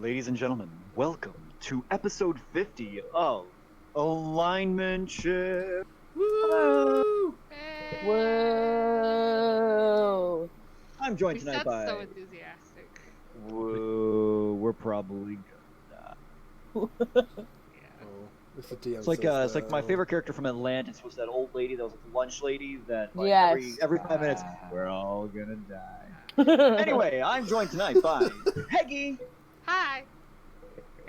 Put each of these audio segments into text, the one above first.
Ladies and gentlemen, welcome to episode 50 of Alignment Shift. Woo! Whoa! I'm joined We tonight sound by. so enthusiastic. Whoa, we're probably gonna die. Yeah. Oh, If the DM It's like my favorite character from Atlantis was that old lady that was like the lunch lady that like Yes. every 5 minutes we're all gonna die. Anyway, I'm joined tonight by Peggy, Hi.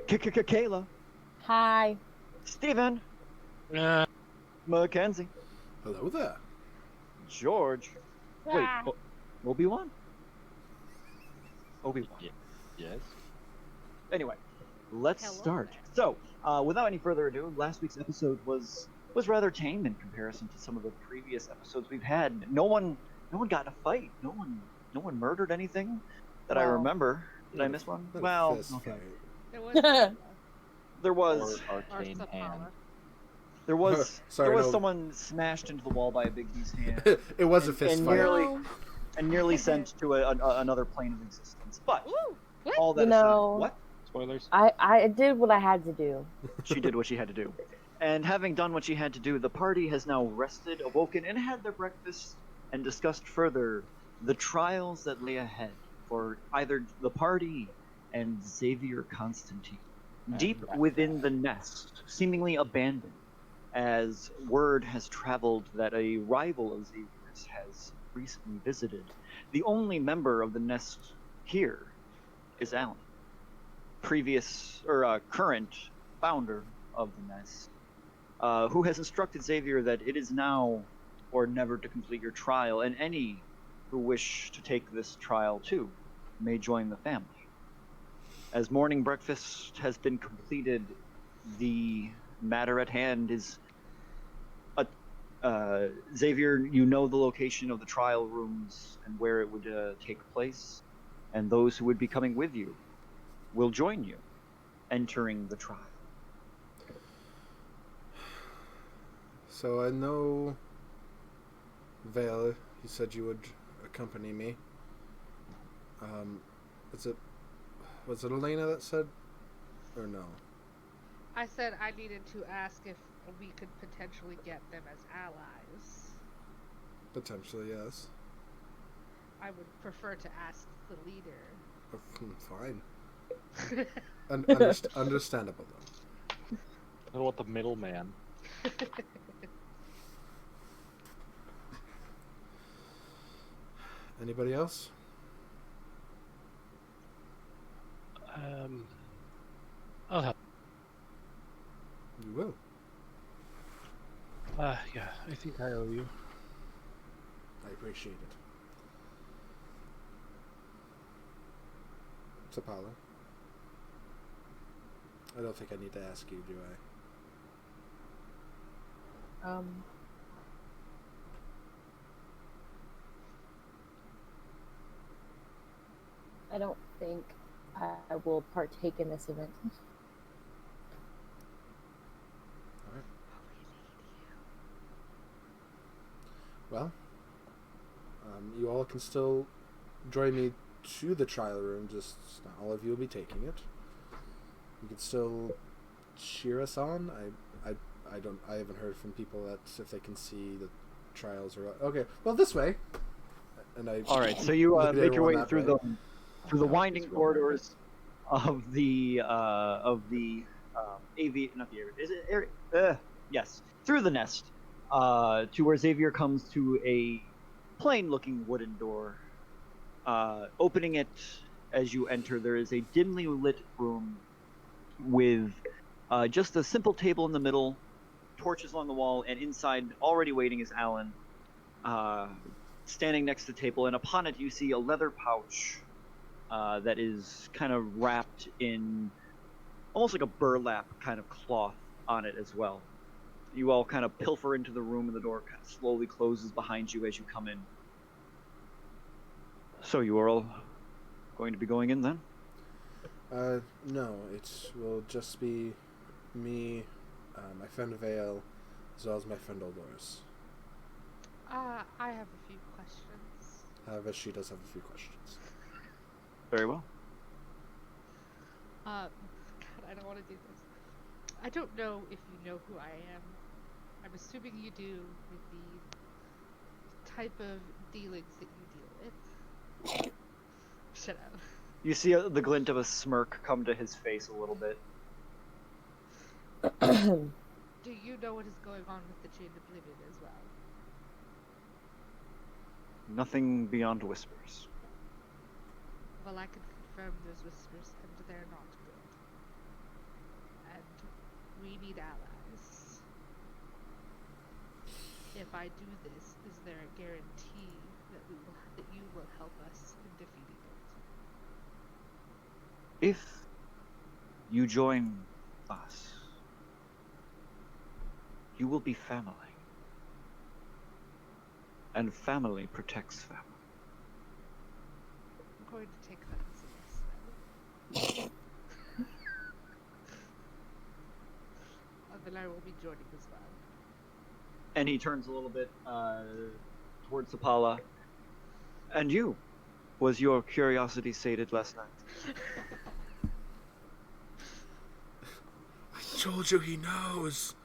Kayla, Hi. Steven, Mackenzie, Hello there. George. Wait, Ah. Obi-Wan? Obi-Wan. Yes. Anyway, let's Hello start. there. So, without any further ado, last week's episode was rather tame in comparison to some of the previous episodes we've had. No one got in a fight. No one murdered anything that I Wow. remember. Did I miss one? Not a Well, fist okay. fight. There was There was Or or arcane hand. Sapala. there was Sorry, there was no. someone smashed into the wall by a big beast hand It was a And- fist and fight. nearly- and nearly sent to another plane of existence. But Ooh, what? all that You aside, know- what? Spoilers. I did what I had to do. She did what she had to do. And having done what she had to do, the party has now rested, awoken, and had their breakfast and discussed further the trials that lay ahead for either the party and Xavier Constantine. Deep within the nest, seemingly abandoned, as word has traveled that a rival of Xavier's has recently visited. The only member of the nest here is Alan, current founder of the nest, who has instructed Xavier that it is now or never to complete your trial, and any who wish to take this trial too may join the family. As morning breakfast has been completed, the matter at hand is Xavier, you know the location of the trial rooms and where it would take place, and those who would be coming with you will join you entering the trial. So I know, Vale, you said you would accompany me. Was it Elena that said, or no? I said I needed to ask if we could potentially get them as allies. Potentially, yes. I would prefer to ask the leader. Fine. Understandable though. I don't want the middleman. Anybody else? I'll help. You will. Yeah, I think I owe you. I appreciate it. Sapala. I don't think I need to ask you, do I? I don't think I will partake in this event. Well, you all can still join me to the trial room, just not all of you will be taking it. You can still cheer us on. I haven't heard from people that if they can see the trials or okay. Well, this way. And I. All right, so you look at make your way everyone that through way. the winding corridors of the AV, not the area. Is it area? Yes, through the nest to where Xavier comes to a plain-looking wooden door. Opening it as you enter, there is a dimly lit room with just a simple table in the middle, torches along the wall, and inside, already waiting, is Alan, standing next to the table. And upon it, you see a leather pouch that is kind of wrapped in almost like a burlap kind of cloth on it as well. You all kind of pilfer into the room, and the door kind of slowly closes behind you as you come in. So you are all going to be going in then? No, it will just be me, my friend Vale, as well as my friend Oldoris. I have a few questions. However, she does have a few questions. Very well. want to do this. I don't know if you know who I am. I'm assuming you do with the type of dealings that you deal with. Shut up. You see the glint of a smirk come to his face a little bit. Do you know what is going on with the Chain of Oblivion as well? Nothing beyond whispers. Well, I can confirm those whispers, and they're not good. And we need allies. If I do this, is there a guarantee that you will help us in defeating it? If you join us, you will be family. And family protects family. I'm going to take that as a yes, then. And then I will be joining as well. And he turns a little bit towards Sapala. And you? Was your curiosity sated last night? I told you he knows.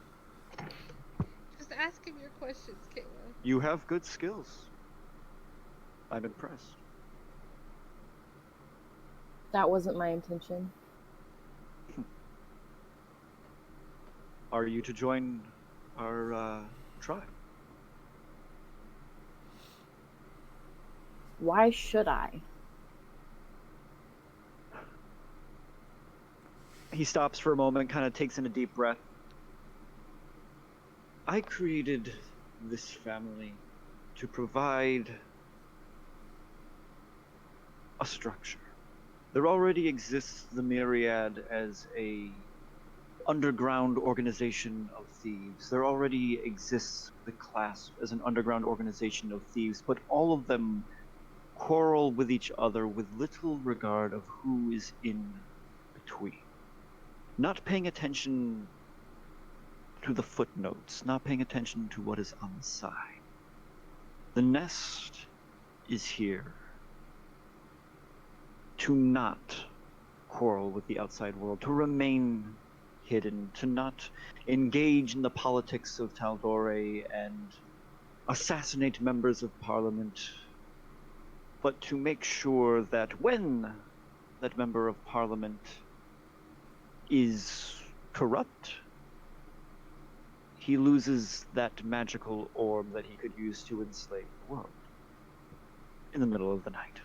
Just ask him your questions, Kayla. You have good skills. I'm impressed. That wasn't my intention. Are you to join our tribe? Why should I? He stops for a moment, kind of takes in a deep breath. I created this family to provide a structure. There already exists the Myriad as a underground organization of thieves. There already exists the Clasp as an underground organization of thieves, but all of them quarrel with each other with little regard of who is in between. Not paying attention to the footnotes, not paying attention to what is on the side. The Nest is here to not quarrel with the outside world, to remain hidden, to not engage in the politics of Taldore and assassinate members of Parliament, but to make sure that when that member of Parliament is corrupt, he loses that magical orb that he could use to enslave the world in the middle of the night.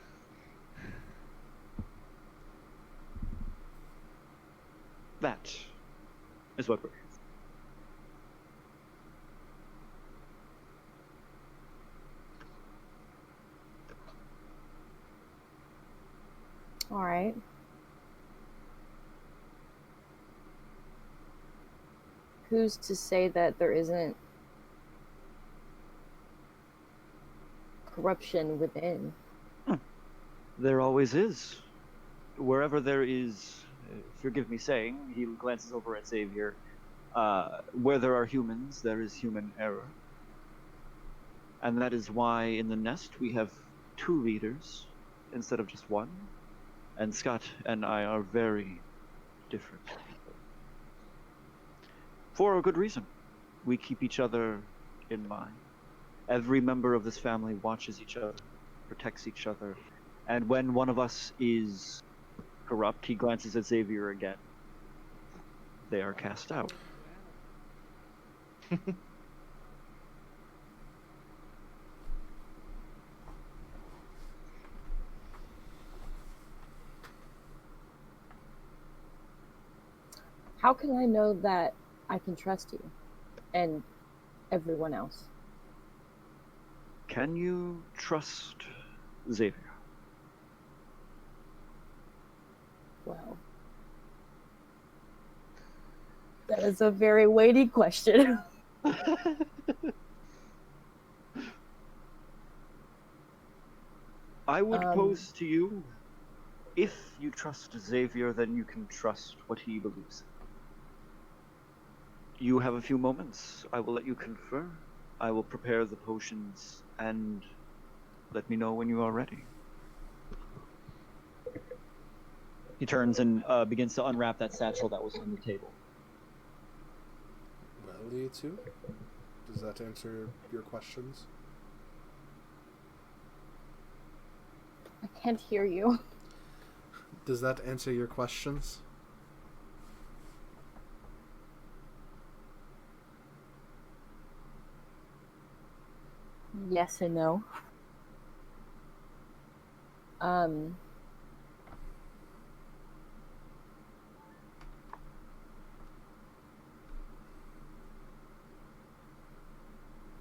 That is what we're here for. All right. Who's to say that there isn't corruption within? There always is. Wherever there is, forgive me saying, he glances over at Xavier, where there are humans, there is human error. And that is why in the Nest we have 2 leaders instead of just 1. And Scott and I are very different people. For a good reason. We keep each other in mind. Every member of this family watches each other, protects each other, and when one of us is corrupt, he glances at Xavier again. They are cast out. How can I know that I can trust you and everyone else? Can you trust Xavier? Well, that is a very weighty question. I would pose to you, if you trust Xavier, then you can trust what he believes in. You have a few moments. I will let you confer. I will prepare the potions, and let me know when you are ready. He turns and begins to unwrap that satchel that was on the table. Well, you two, does that answer your questions? I can't hear you. Does that answer your questions? Yes and no. Um,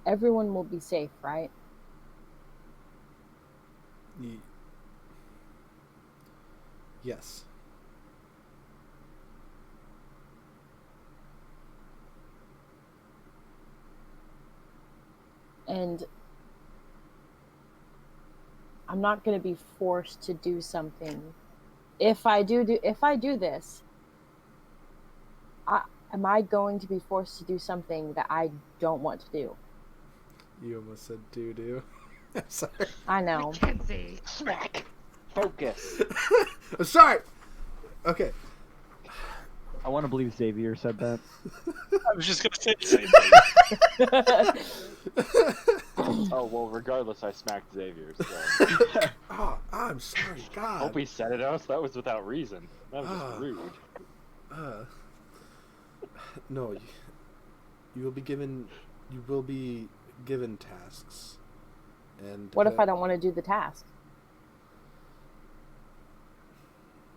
everyone will be safe, right? Yes. And I'm not going to be forced to do something. If I do this, am I going to be forced to do something that I don't want to do? You almost said doo-doo. I'm sorry. I know. Mackenzie. Smack. Focus. I'm sorry! Okay. I want to believe Xavier said that. I was just gonna say the same thing. Oh well, regardless, I smacked Xavier. So. Oh, I'm sorry, God. Hope he said it else. That was without reason. That was just rude. No, you will be given tasks. And What if I don't want to do the task?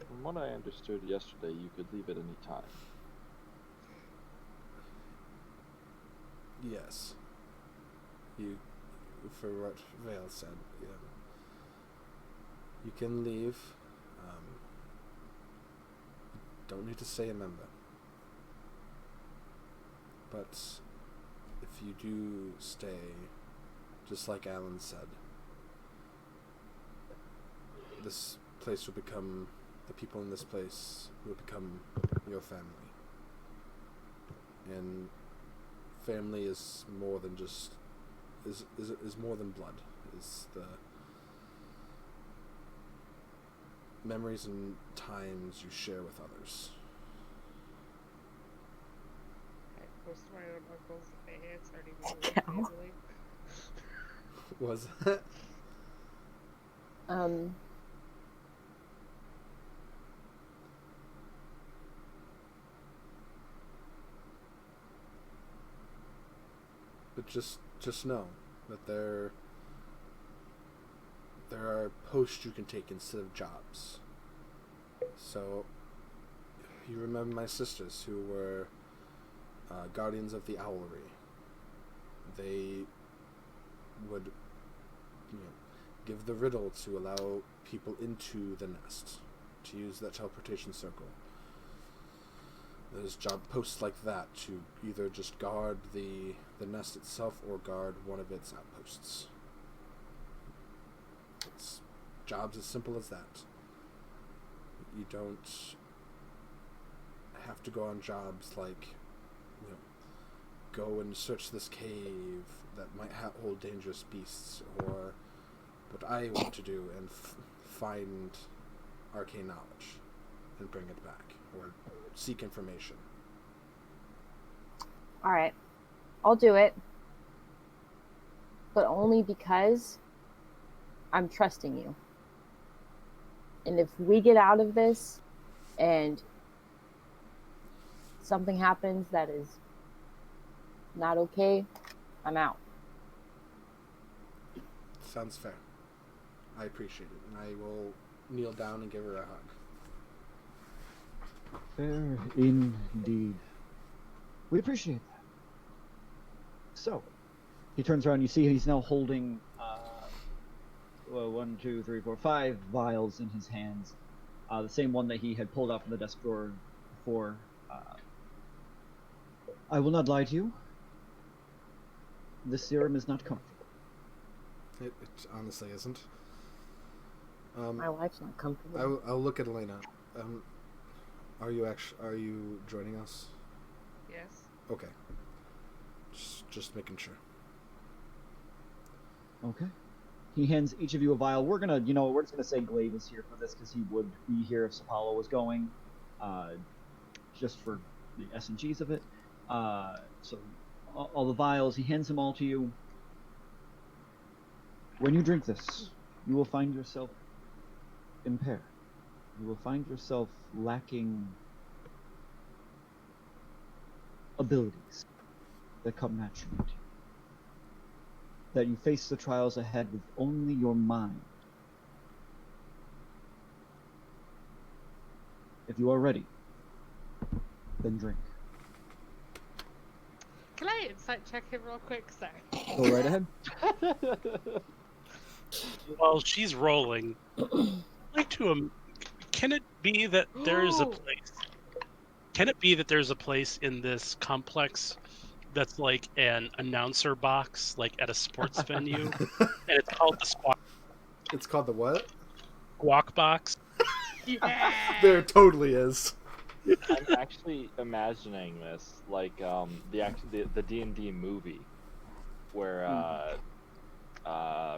From what I understood yesterday, you could leave at any time. Yes. You, for what Vale said, yeah. You can leave. Don't need to stay a member. But if you do stay, just like Alan said, this place will become, the people in this place will become your family. And family is more than just, is more than blood. Is the memories and times you share with others. Most of my own uncles and aunts aren't even Cow. really family. Was that? But just know that there are posts you can take instead of jobs. So you remember my sisters who were guardians of the owlery. They would, give the riddle to allow people into the nest, to use that teleportation circle. There's job posts like that to either just guard the nest itself or guard one of its outposts. It's jobs as simple as that. You don't have to go on jobs like, go and search this cave that might hold dangerous beasts, or what I want to do and find arcane knowledge and bring it back, or seek information. All right, I'll do it, but only because I'm trusting you. And if we get out of this and something happens that is not okay, I'm out. Sounds fair. I appreciate it, and I will kneel down and give her a hug. Fair indeed. We appreciate that. So, he turns around. You see he's now holding 1, 2, 3, 4, 5 vials in his hands. The same one that he had pulled out from the desk drawer before. I will not lie to you. This serum is not comfortable. It honestly isn't. My wife's not comfortable. I'll look at Elena. Are you joining us? Yes. Okay. Just making sure. Okay. He hands each of you a vial. We're gonna, we're just gonna say Glaive is here for this because he would be here if Sapalo was going, just for the S and G's of it. So all the vials, he hands them all to you. When you drink this, you will find yourself impaired. You will find yourself lacking abilities that come naturally to you. That you face the trials ahead with only your mind. If you are ready, then drink. Can I insight check him real quick? Sorry. Go right ahead. While she's rolling, I'd like to can it be that there's a place? Can it be that there's a place in this complex that's like an announcer box, like at a sports venue, and it's called the It's called the what? Squawk Box? Yeah. There totally is. I'm actually imagining this like the D&D movie where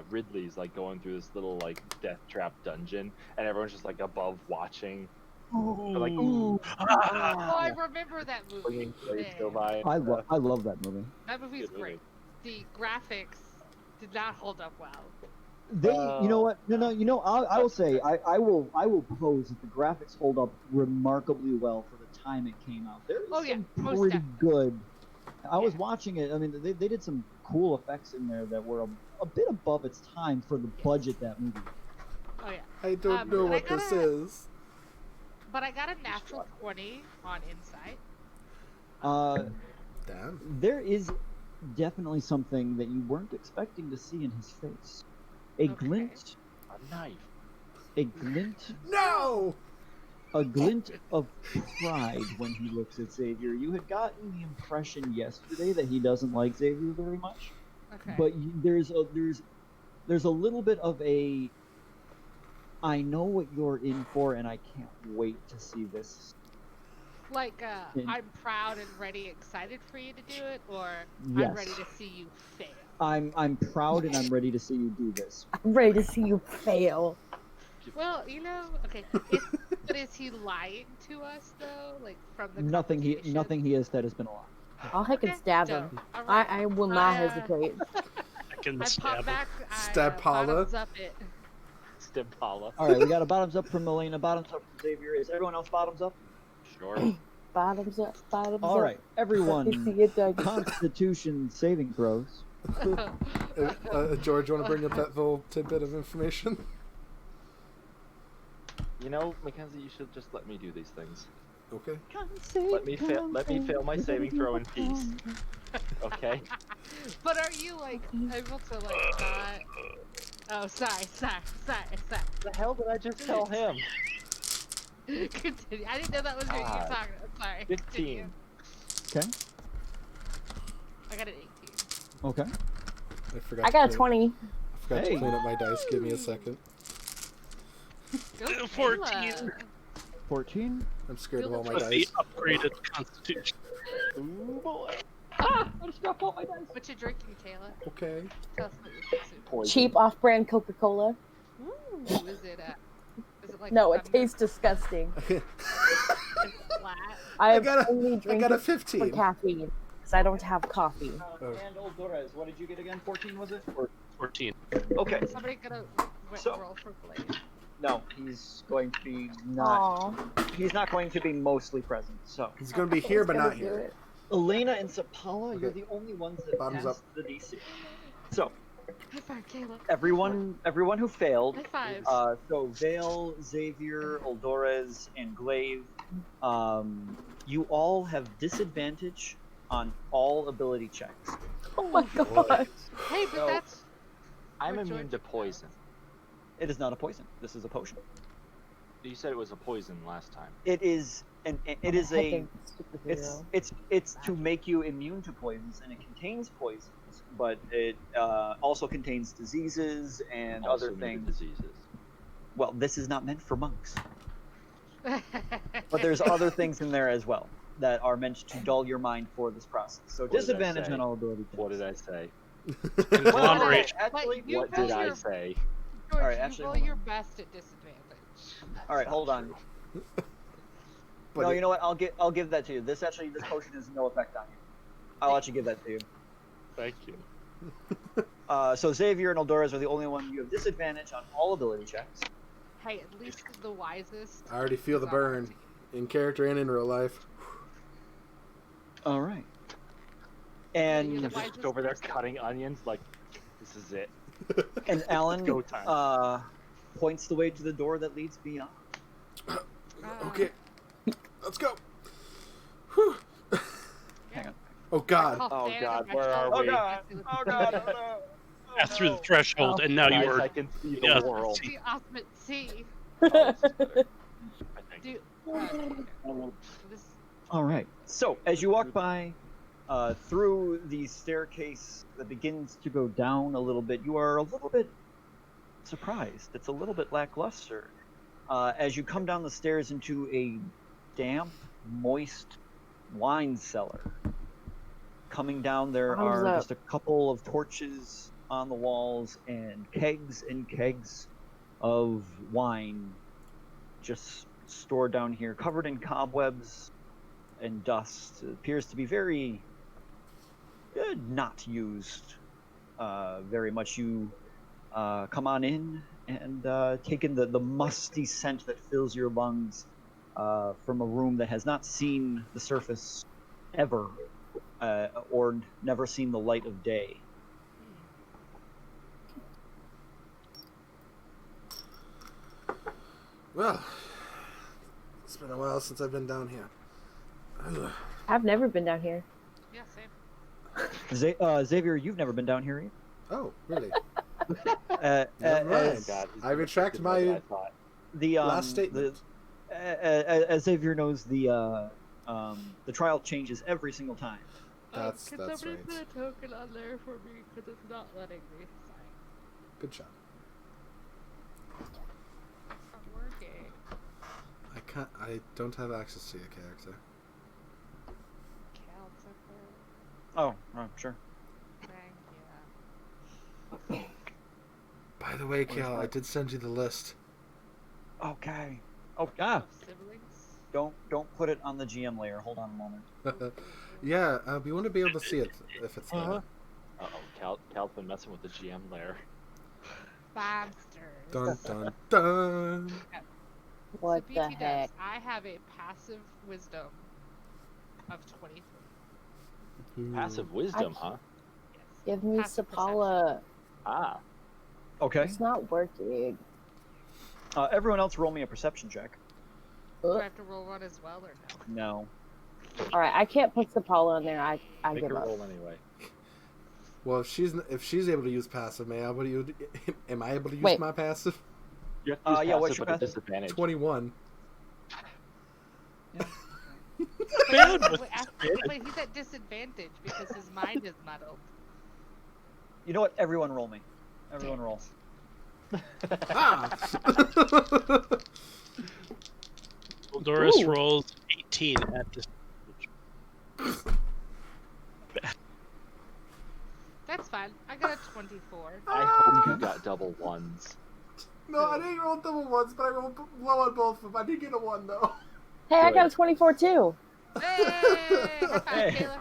Ridley's like going through this little like death trap dungeon and everyone's just like above watching. Like, Oh, I remember that movie. swinging blades Yeah. go by. I love that movie. That movie is Good great. The graphics did not hold up well. They, you know what? No, I will say, I will propose that the graphics hold up remarkably well for the time it came out. There's Oh, yeah, some most pretty definitely. good. I was Yeah. watching it. I mean, they did some cool effects in there that were a bit above its time for the budget that movie. Oh yeah. I don't know I what this gotta- is. But I got a natural 20 on insight. Damn. There is definitely something that you weren't expecting to see in his face. A Okay. glint, A knife. a glint, No! a glint of pride when he looks at Xavier. You had gotten the impression yesterday that he doesn't like Xavier very much, Okay. but there's a little bit of a I know what you're in for, and I can't wait to see this. like, Yeah. I'm proud and ready, excited for you to do it, or Yes. I'm ready to see you fail. I'm proud and I'm ready to see you do this. I'm ready to see you fail. Well, okay. But is he lying to us though? Like from the Nothing conversation? he has said has been a lie. I'll heck and Okay, stab so, him. alright. I will not I, hesitaate. I can I stab pop him. back. Stab Paula? bottoms up it. Stimpala. All right, we got a bottoms up from Elena, bottoms up from Xavier. Is everyone else bottoms up? Sure. Bottoms up, bottoms up. All right, If everyone. you get dug. Constitution saving throws. George, you want to bring up that little tidbit of information? You know, Mackenzie, you should just let me do these things. Okay. Let me fail my saving throw in peace. Okay? But are you like able to like not? Oh, sorry. The hell did I just tell him? Continue. I didn't know that was what you were God. talking. I'm sorry. 15. Continue. Okay. I got an 18. Okay. I forgot. I got a to 20. I forgot Hey. to clean up my dice. Give me a second. Go 14. Kayla. 14. I'm scared of all my With the dice. upgraded constitution. Ooh, boy. Ah! I just dropped all my dice. What you drinking, Kayla? Okay. Tell us what you're consuming. Poison. Cheap off-brand Coca-Cola. Ooh, is it like No, it thunder tastes disgusting. and flat? I got a- only I drink got a it for 15. caffeine because I don't have coffee. Oh. And old Torres, what did you get again? 14 was it? 14. Okay. Somebody gonna So- roll for Blade. No, he's going to be not. Aw. He's not going to be mostly present. So, He's gonna be here, but Gonna not do here. it. Elena and Sapala, you're Okay. the only ones that Bottoms passed the DC. So, High five, Kayla. everyone who failed. High five. So Vale, Xavier, Oldores, and Glaive, you all have disadvantage on all ability checks. Oh my god. Hey, but so- that's. I'm We're immune to Georgia. poison. It is not a poison. This is a potion. You said it was a poison last time. It is it is a Heckin' superhero. it's to make you immune to poisons, and it contains poisons, but it also contains diseases and Also other immune to things. diseases. Well, this is not meant for monks, but there's other things in there as well that are meant to dull your mind for this process. So What did I disadvantage say? on all ability checks. What did I say? Conglomeration. Actually, But you What roll did I your- say? George, Alright, you actually, roll hold on. your best at disadvantage. all right, hold on. But No, it- you know what? I'll give that to you. This potion has no effect on you. I'll actually give that to you. Thank you. So Xavier and Eldorus are the only one you have disadvantage on all ability checks. Hey, at least the wisest. I already feel the is on our burn team. in character and in real life. All right. you're And the Just wisest over there person. cutting onions like, this is it. and Alan Go time. points the way to the door that leads beyond. Okay, let's go. Whew. Hang on. Oh God. Oh, Stand God, on my where are shoulders. we? Oh God! Oh no! Passed through the threshold, and now Guys, you I are. can see Yeah. the world. See, Osmond, see. Oh, this is better, I think. This, All right. So as you walk by, through the staircase that begins to go down a little bit, you are a little bit surprised. It's a little bit lackluster. As you come down the stairs into a damp, moist wine cellar. Coming down, there Thumbs are up. just a couple of torches on the walls and kegs of wine just stored down here, covered in cobwebs and dust. It appears to be very not used very much. You come on in and take in the musty scent that fills your lungs from a room that has not seen the surface ever or never seen the light of day. Well, it's been a while since I've been down here. Ugh. I've never been down here. yeah, same. Xavier, you've never been down here either. Oh, really? As Never mind. God, he's I retract more than my I thought. the last statement. as Xavier knows, the trial changes every single time. That's Can somebody right. put a token on there for me? Because it's not letting me. Good job. It's not working. I can't. I don't have access to your character. Calcifer. Oh, sure. Thank you. By the way, Where's Cal, I my- did send you the list. Okay. Oh, Of siblings? don't put it on the GM layer. Hold on a moment. Yeah, we want to be able to see it if it's there. Uh-oh, Cal's been messing with the GM layer. Bobsters. Dun dun dun. What So the BT heck? Does, I have a passive wisdom of 23. Ooh. Passive wisdom, I- huh? Yes. Give me Passive Sapala. Ah. Okay. It's not working. Everyone else, roll me a perception check. Do I Ugh. have to roll one as well or no? No. All right, I can't put Sapala in there. I Make give a up. roll anyway. Well, if she's able to use passive, am I able to use Wait. my passive? You have to use Yeah, what's passive your at a passive? disadvantage. 21. Bad with But he's at disadvantage because his mind is muddled. You know what? Everyone roll me. Everyone roll. Ah! Doris Ooh. rolls 18 at this. That's fine. I got a 24. I hope you got double ones. No, I didn't roll double ones, but I rolled low on both of them. I did get a 1, though. Hey, I got a Good. 24 too. Hey! High five, Hey. Kayla.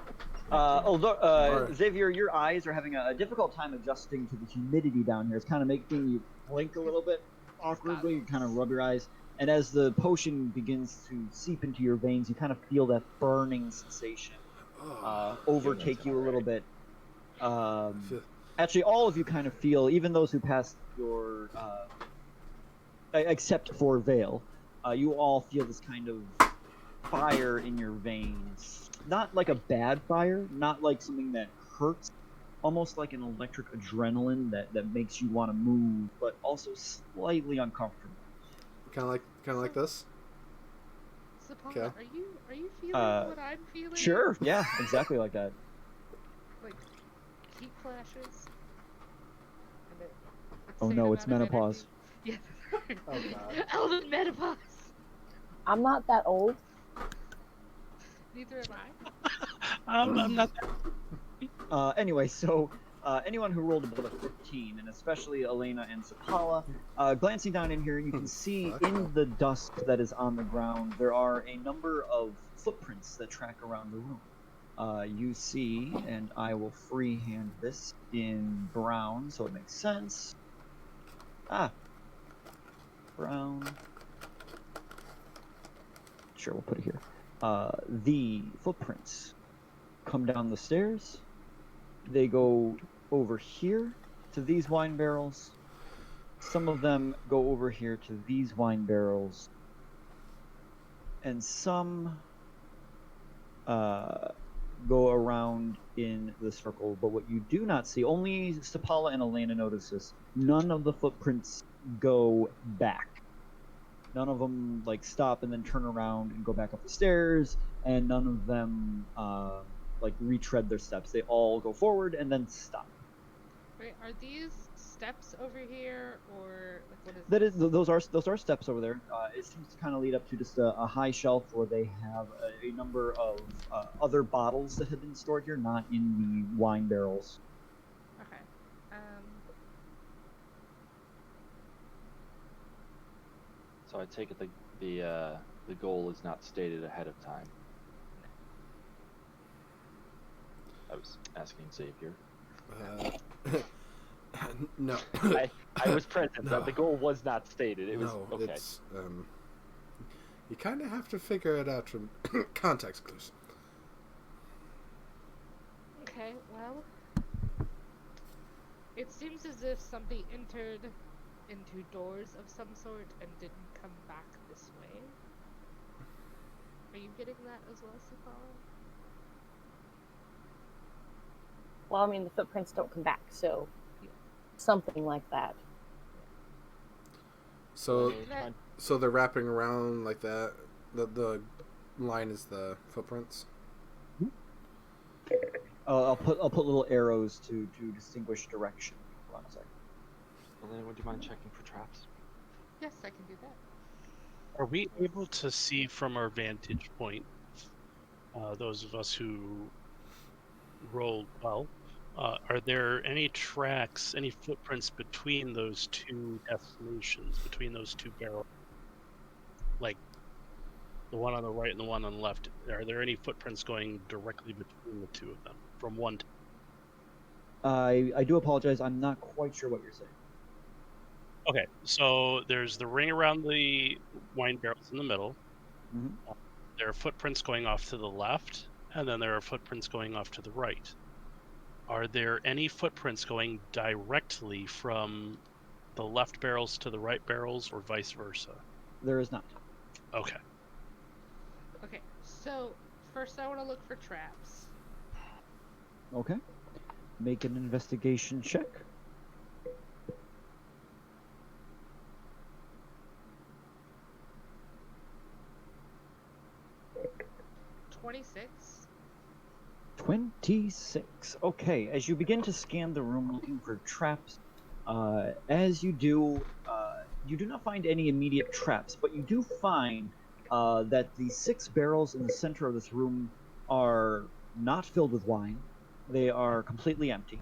Alright. Xavier, your eyes are having a difficult time adjusting to the humidity down here. It's kind of making you blink a little bit awkwardly. You kind of rub your eyes. And as the potion begins to seep into your veins, you kind of feel that burning sensation overtake you a little bit. Actually, all of you kind of feel, even those who passed your, except for Vale, you all feel this kind of fire in your veins. Not like a bad fire, not like something that hurts, almost like an electric adrenaline that makes you want to move, but also slightly uncomfortable. Kind of like this. Sapana, Okay. are you feeling Uh, what I'm feeling? Sure, yeah, exactly like that. Like heat flashes. And a Oh insane no, it's amount of menopause. energy. Yes. Oh, God. Elven menopause. I'm not that old. Neither am I. I'm not. Anyway, so anyone who rolled above a 15, and especially Elena and Sapala, glancing down in here, you can see Fuck. in the dust that is on the ground, there are a number of footprints that track around the room. You see, and I will freehand this in brown so it makes sense. Brown. Sure, we'll put it here. The footprints come down the stairs. They go over here to these wine barrels. Some of them go over here to these wine barrels. And some go around in the circle. But what you do not see, only Sapala and Elena notice this, none of the footprints go back. None of them like stop and then turn around and go back up the stairs, and none of them like retread their steps. They all go forward and then stop. Wait, are these steps over here, or like what is That is, this? those are steps over there. It seems to kind of lead up to just a high shelf where they have a number of other bottles that have been stored here, not in the wine barrels. Okay. So I take it the goal is not stated ahead of time. I was asking Xavier. No. I was present. No. The goal was not stated. It was no, okay. it's you kind of have to figure it out from context clues. Okay, well, it seems as if somebody entered into doors of some sort and didn't come back this way. Are you getting that as well, Sapala? Well, I mean, the footprints don't come back, so something like that. So, That- so they're wrapping around like that. The line is the footprints. I'll put little arrows to distinguish direction. Hold on a second. Elena, would you mind checking for traps? Yes, I can do that. Are we able to see from our vantage point, those of us who rolled well, are there any tracks, any footprints between those two destinations, between those two barrels? Like the one on the right and the one on the left, are there any footprints going directly between the two of them from one to... I do apologize. I'm not quite sure what you're saying. Okay, so there's the ring around the wine barrels in the middle. Mhm. There are footprints going off to the left, and then there are footprints going off to the right. Are there any footprints going directly from the left barrels to the right barrels, or vice versa? There is not. Okay. Okay, so first I want to look for traps. Okay. Make an investigation check. $26. 26. Okay, as you begin to scan the room looking for traps, as you do not find any immediate traps, but you do find that the 6 barrels in the center of this room are not filled with wine. They are completely empty.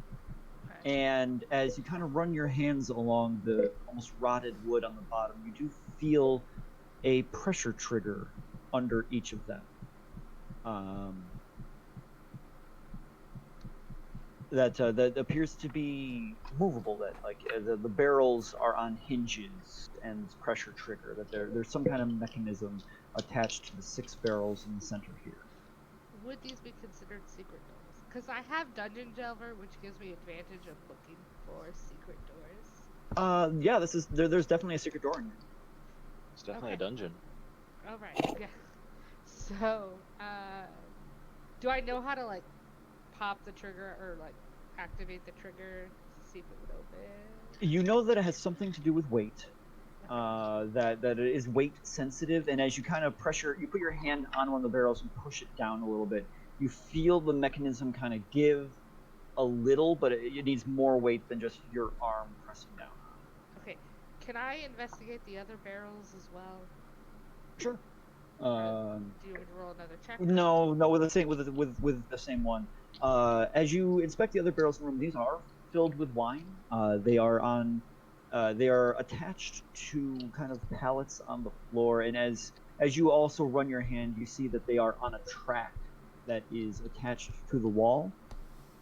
Okay. And as you kind of run your hands along the almost rotted wood on the bottom, you do feel a pressure trigger under each of them. That appears to be movable. That the barrels are on hinges and pressure trigger. That there's some kind of mechanism attached to the 6 barrels in the center here. Would these be considered secret doors? Because I have Dungeon Delver, which gives me advantage of looking for secret doors. Yeah, there's definitely a secret door in here. It's definitely Okay. a dungeon. All right. Yeah. So, do I know how to like pop the trigger or like activate the trigger to see if it would open? You know that it has something to do with weight. That it is weight sensitive, and as you kind of you put your hand on one of the barrels and push it down a little bit, you feel the mechanism kind of give a little, but it needs more weight than just your arm pressing down. Okay. Can I investigate the other barrels as well? Sure. Do you want me to roll roll another check? No, with the same with the same one. As you inspect the other barrels in the room, these are filled with wine. They are attached to kind of pallets on the floor, and as you also run your hand, you see that they are on a track that is attached to the wall.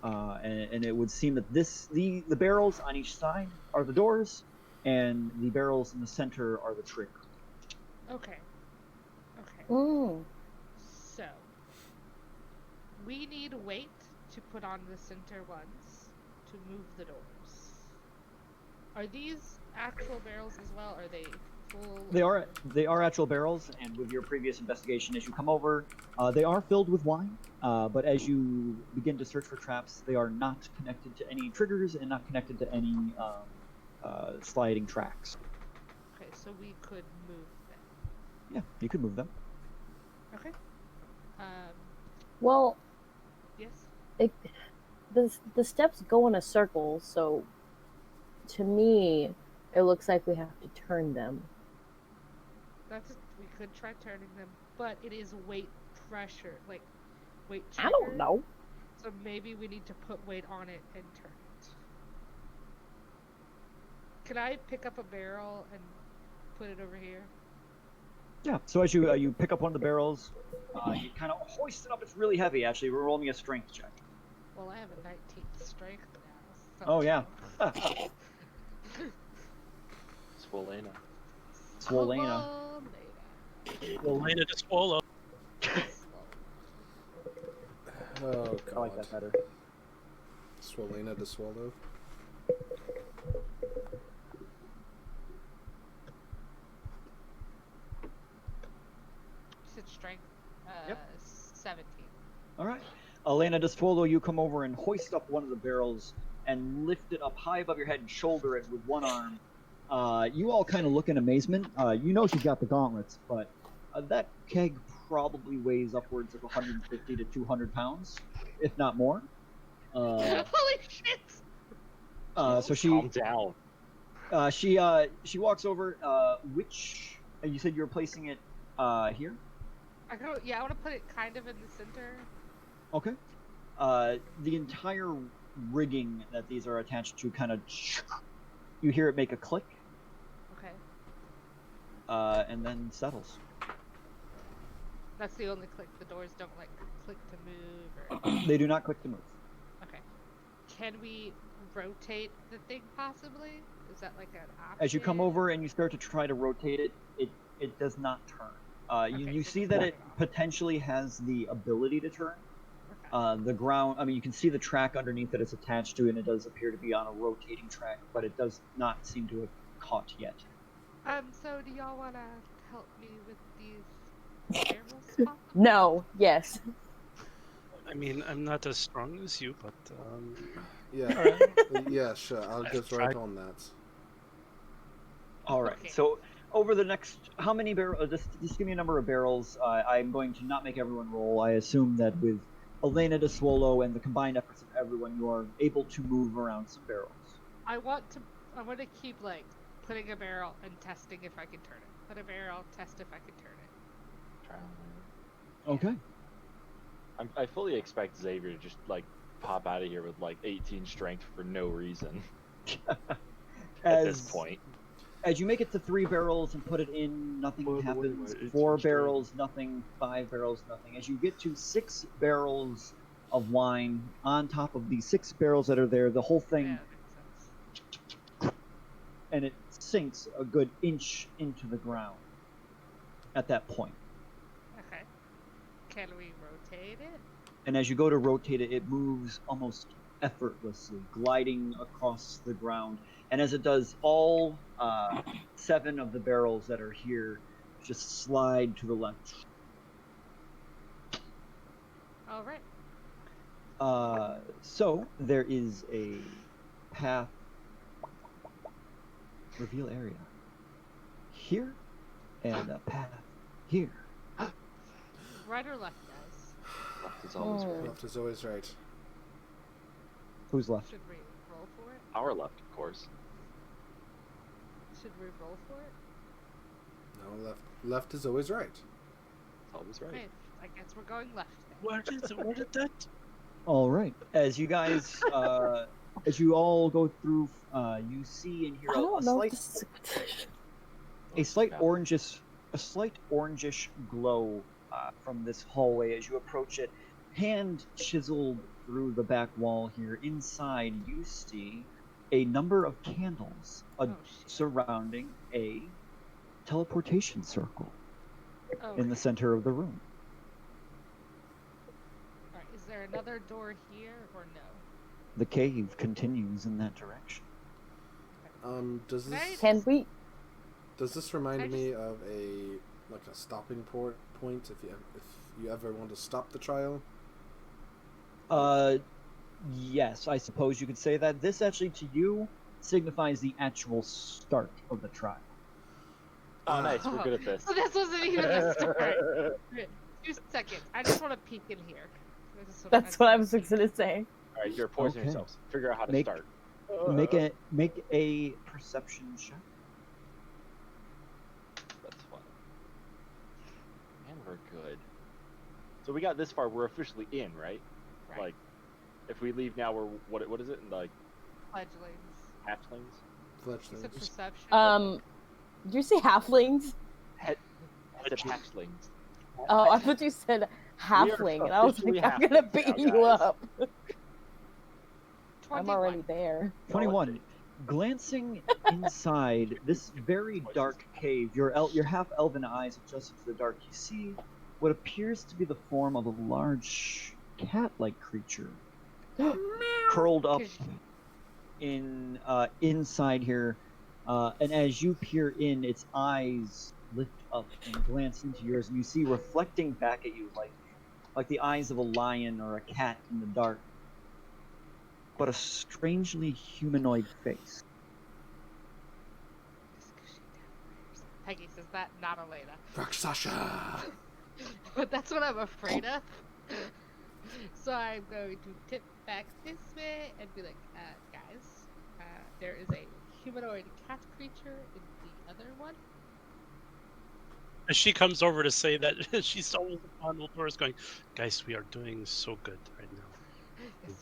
And it would seem that the barrels on each side are the doors, and the barrels in the center are the trigger. Okay. Okay. Mm. So, we need weight to put on the center ones to move the doors. Are these actual barrels as well? Are they full? They are actual barrels, and with your previous investigation, as you come over, they are filled with wine. But as you begin to search for traps, they are not connected to any triggers and not connected to any sliding tracks. Okay, so we could move them. Yeah, you could move them. Okay. Well, Yes. the steps go in a circle, so to me, it looks like we have to turn them. We could try turning them, but it is weight pressure, like weight. I don't trigger, know. So maybe we need to put weight on it and turn it. Can I pick up a barrel and put it over here? Yeah. So as you pick up one of the barrels, you kind of hoist it up. It's really heavy. Actually, we're rolling a strength check. Well, I have a 19th strength now. So Oh yeah. Swolena. Swolena. Elena de Swallow. Oh god. I like that better. Swolena to swallow. Said strength. Yep. 17. All right. Elena Desfolo, you come over and hoist up one of the barrels and lift it up high above your head and shoulder it with one arm. You all kind of look in amazement. You know she's got the gauntlets, but that keg probably weighs upwards of 150 to 200 pounds, if not more. Holy shit! So she Calm down. she walks over. Which you said you were placing it here? I want to put it kind of in the center. Okay. The entire rigging that these are attached to kind of, you hear it make a click, Okay. and then settles. That's the only click. The doors don't like click to move or. They do not click to move. Okay. Can we rotate the thing possibly? Is that like an option? As you come over and you start to try to rotate it, it does not turn. You Okay, so see just that back it it off. potentially has the ability to turn. Okay. The ground, I mean, you can see the track underneath that it's attached to, and it does appear to be on a rotating track, but it does not seem to have caught yet. So do y'all want to help me with these barrels possibly? No. Yes. I mean, I'm not as strong as you, but Yeah. Yeah, sure. I'll get right on that. All right. Okay. So over the next, how many barrels? Just give me a number of barrels. I'm going to not make everyone roll. I assume that with Elena de Swallow and the combined efforts of everyone, you are able to move around some barrels. I want to keep like putting a barrel and testing if I can turn it. Put a barrel, test if I can turn it. Okay. I fully expect Xavier to just like pop out of here with like 18 strength for no reason at this point. As you make it to 3 barrels and put it in, nothing By the way, happens. my 18 4 strength. barrels, nothing. 5 barrels, nothing. As you get to 6 barrels of wine on top of the 6 barrels that are there, the whole thing, Yeah, that makes sense. and it sinks a good inch into the ground at that point. Okay. Can we rotate it? And as you go to rotate it, it moves almost effortlessly, gliding across the ground. And as it does, all 7 of the barrels that are here just slide to the left. All right. So there is a path. Reveal area here, and a path here. Right or left, guys? Left is always Oh. right. Left is always right. Who's left? Should we roll for it? Our left, of course. Should we roll for it? No, left is always right. Always right. Okay, I guess we're going left. Then. Where did that? All right. As you guys, as you all go through, you see and hear I a don't know slight, if this is a slight Yeah. orangish glow from this hallway as you approach it. Hand chiseled through the back wall here. Inside, you see a number of candles Oh shit. surrounding a teleportation circle Oh, in the center of the room. Alright, is there another door here or no? The cave continues in that direction. Does this Right. Can we? does this I remind just- me of a stopping point if you ever want to stop the trial? Yes, I suppose you could say that. This actually, to you, signifies the actual start of the trial. Oh, nice. We're good at this. So this wasn't even the start. 2 seconds. I just want to peek in here. That's what I was gonna say. All right, you're poisoning Okay. yourselves. Figure out how to Make- start. Make a perception check. That's fun. And we're good. So we got this far. We're officially in, right? Right. Like, if we leave now, we're what is it? Like Fledglings. hatchlings? Is it Fletchlings. perception? Did you say halflings? I said hatchlings. Oh, I thought you said halfling, and I was officially like, I'm gonna halflings beat now, you guys. up. 21. I'm already there. 21. Glancing inside this very dark cave, your half elven eyes adjusted to the dark, you see what appears to be the form of a large cat-like creature curled up in inside here. And as you peer in, its eyes lift up and glance into yours, and you see reflecting back at you like the eyes of a lion or a cat in the dark, but a strangely humanoid face. Peggy says that, not Elena. Rakshasha! But that's what I'm afraid of. So I'm going to tip back this way and be like, guys, there is a humanoid cat creature in the other one. As she comes over to say that, she stumbles upon Ultorus going, guys, we are doing so good right now.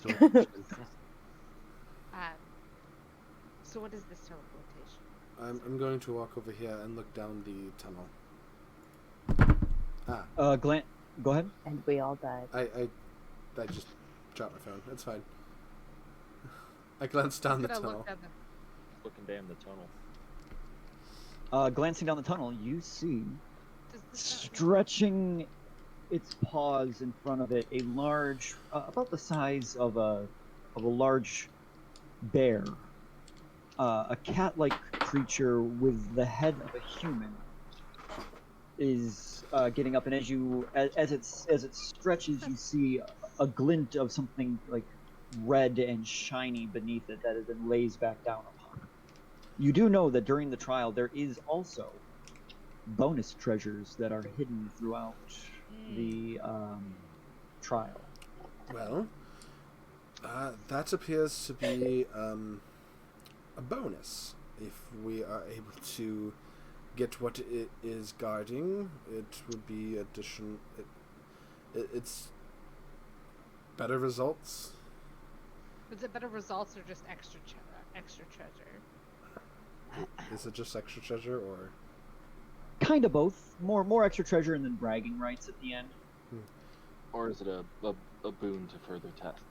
We're doing fantastic." So what is this teleportation? I'm going to walk over here and look down the tunnel. Go ahead. And we all died. I just dropped my phone. It's fine. I glanced down the Gonna tunnel. look down Looking down the tunnel. Glancing down the tunnel, you see does this not look- stretching its paws in front of it a large, about the size of a large bear, a cat-like creature with the head of a human is getting up, and as it stretches, you see a glint of something like red and shiny beneath it that has been lazed back down upon. You do know that during the trial there is also bonus treasures that are hidden throughout the trial. Well, that appears to be a bonus. If we are able to get what it is guarding, it would be addition. It's better results. Is it better results or just extra treasure? Is it just extra treasure or? Kind of both. More extra treasure and then bragging rights at the end. Or is it a boon to further test?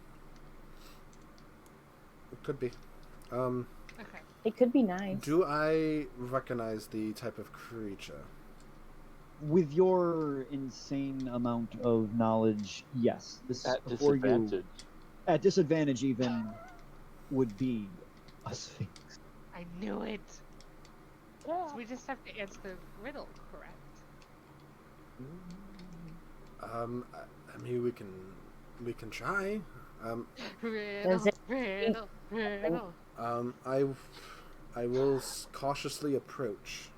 It could be. Okay. It could be nice. Do I recognize the type of creature? With your insane amount of knowledge, yes. This At before disadvantage. you at disadvantage even would be a sphinx. I knew it. Yeah. So we just have to answer the riddle correct. I mean, we can try. Does it- Riddle. I will cautiously approach,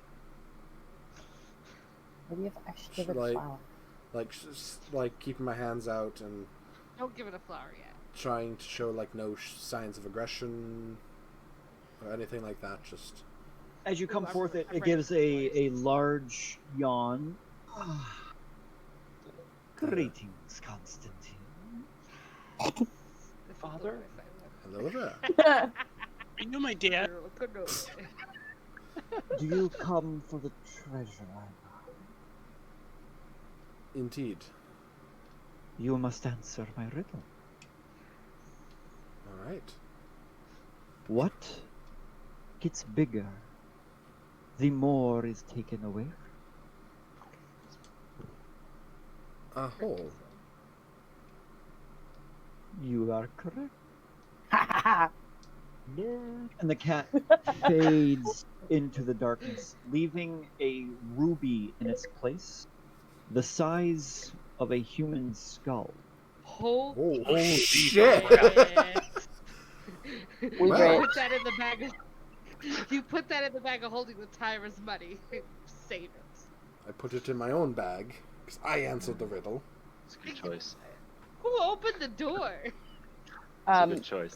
Maybe if I should give it Like- a flower. like keeping my hands out and Don't give it a flower yet. trying to show like no signs of aggression or anything like that. Just As you come I'm- forth, I'm it ready gives for a voices. large yawn. Greetings, Constantine. This is the Father? voice I want. Hello there. Are you my dad? You're looking over. Do you come for the treasure? Indeed. You must answer my riddle. All right. What gets bigger the more is taken away? A hole. You are correct. And the cat fades into the darkness, leaving a ruby in its place, the size of a human skull. Holy Oh, shit. We Well. You rich. put that in the bag of. You put that in the bag of holding with Tyra's money. Save it. I put it in my own bag because I answered the riddle. It's a good choice. Who opened the door? It's a Um, good choice.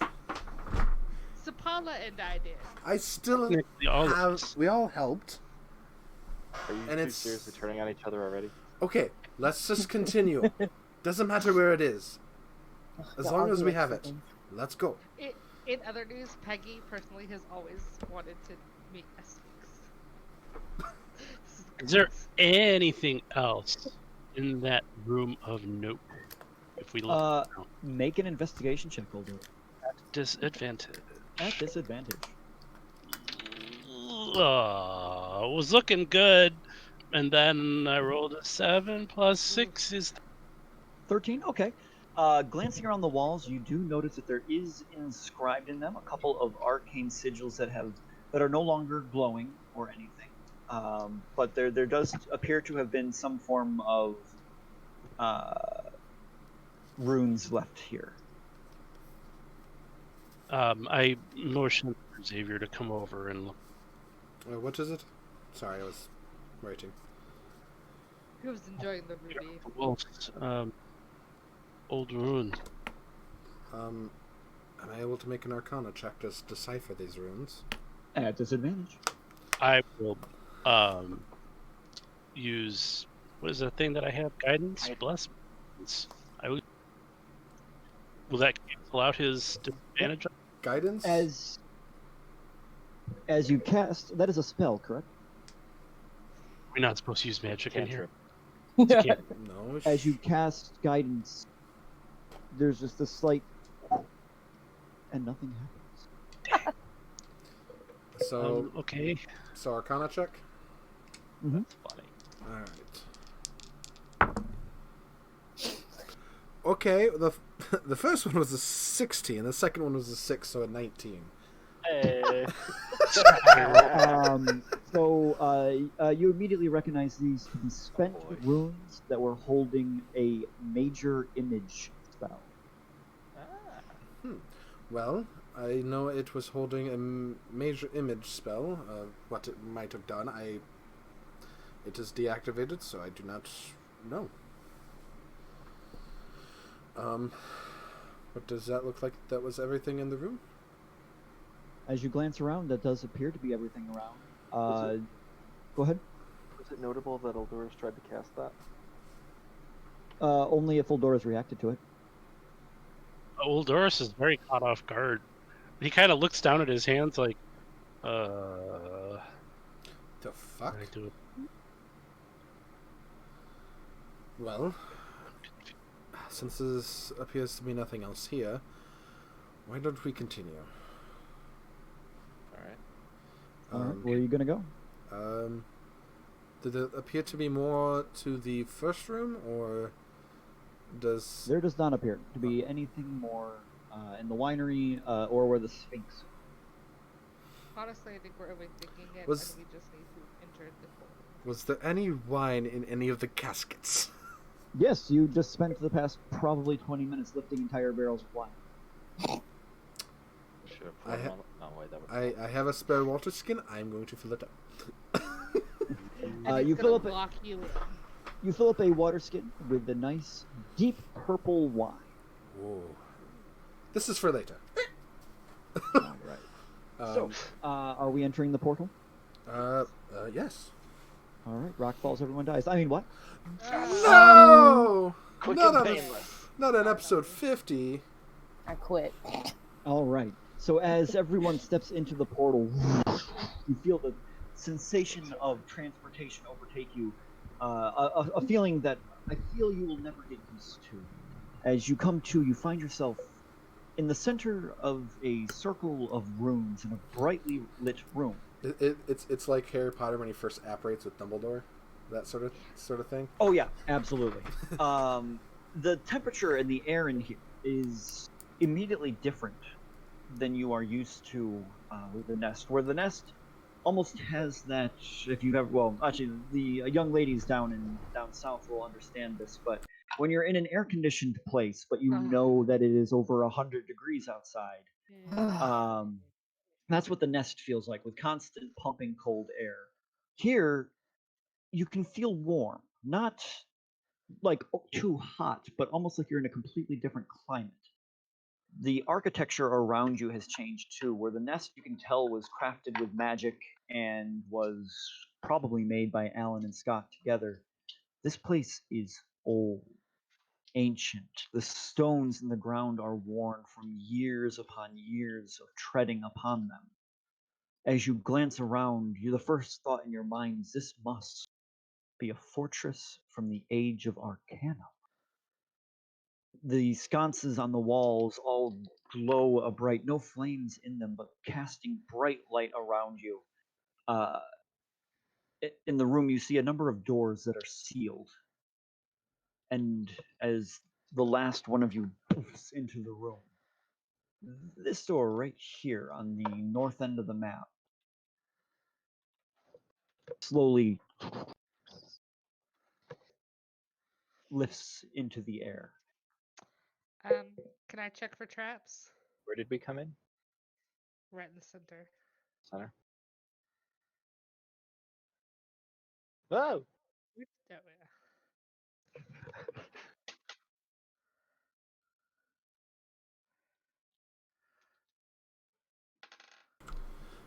Sapala and I did. I still Technically, all of have. us. We all helped. Are you and two it's- seriously turning on each other already? Okay, let's just continue. Doesn't matter where it is. As long as we have it. Let's go. In other news, Peggy personally has always wanted to meet a sphinx. Is there anything else in that room of note? If we look now? Make an investigation check, Older. Disadvantage. At disadvantage. It was looking good, and then I rolled a 7 plus 6 is 13? Okay. Glancing around the walls, you do notice that there is inscribed in them a couple of arcane sigils that are no longer glowing or anything. But there does appear to have been some form of runes left here. I motioned for Xavier to come over and look. What is it? Sorry, I was writing. Who was enjoying the ruby? Wolf's old runes. Am I able to make an Arcana check to decipher these runes? At disadvantage. I will use what is the thing that I have? Guidance, bless. I would. Will that cancel out his disadvantage? Guidance? As you cast, that is a spell, correct? We're not supposed to use magic in here. Cantrip. Can't- No. As you cast guidance, there's just a slight, and nothing happens. So, okay. so Arcana check? That's funny. Alright. Okay, the first one was a 16, the second one was a 6, so a 19. Hey. You immediately recognize these to be spent boy. runes that were holding a major image spell. Well, I know it was holding a major image spell. What it might have done, it is deactivated, so I do not know. What does that look like? That was everything in the room? As you glance around, that does appear to be everything around. Was Go ahead. Was it notable that Eldorus tried to cast that? Only if Uldora's reacted to it. Old Doris is very caught off guard. He kind of looks down at his hands like, The fuck? what do I do? Well, since there appears to be nothing else here, why don't we continue? All right. All right, where are you gonna go? Did it appear to be more to the first room, or does... There does not appear to be anything more in the winery or where the Sphinx. Honestly, I think we're overthinking it, Was- and we just need to enter the hole. Was there any wine in any of the caskets? Yes, you just spent the past probably 20 minutes lifting entire barrels of wine. Should have I put ha- on. No, wait, that would. I have a spare water skin. I'm going to fill it up. And You it's fill gonna up. lock you in. You fill up a water skin with the nice deep purple wine. Whoa. This is for later. All right. So, are we entering the portal? Yes. All right. Rock falls. Everyone dies. I mean, what? No! Quick Not and on, painless. not on episode 50. I quit. All right. So as everyone steps into the portal, you feel the sensation of transportation overtake you. A feeling that I feel you will never get used to. As you come to, you find yourself in the center of a circle of rooms in a brightly lit room. It's like Harry Potter when he first apparates with Dumbledore, that sort of thing. Oh yeah, absolutely. The temperature in the air in here is immediately different than you are used to with the nest. Where the nest almost has that. If you have, well, actually, the young ladies down south will understand this. But when you're in an air-conditioned place, but you know that it is over 100 degrees outside, that's what the nest feels like with constant pumping cold air. Here, you can feel warm, not like too hot, but almost like you're in a completely different climate. The architecture around you has changed too, where the nest you can tell was crafted with magic and was probably made by Alan and Scott together. This place is old, ancient. The stones in the ground are worn from years upon years of treading upon them. As you glance around, the first thought in your mind is this must be a fortress from the age of Arcana. The sconces on the walls all glow a bright, no flames in them, but casting bright light around you. Uh, in the room, you see a number of doors that are sealed. And as the last one of you poofs into the room, this door right here on the north end of the map slowly lifts into the air. Can I check for traps? Where did we come in? Right in the center. Center. Oh! Oh, yeah.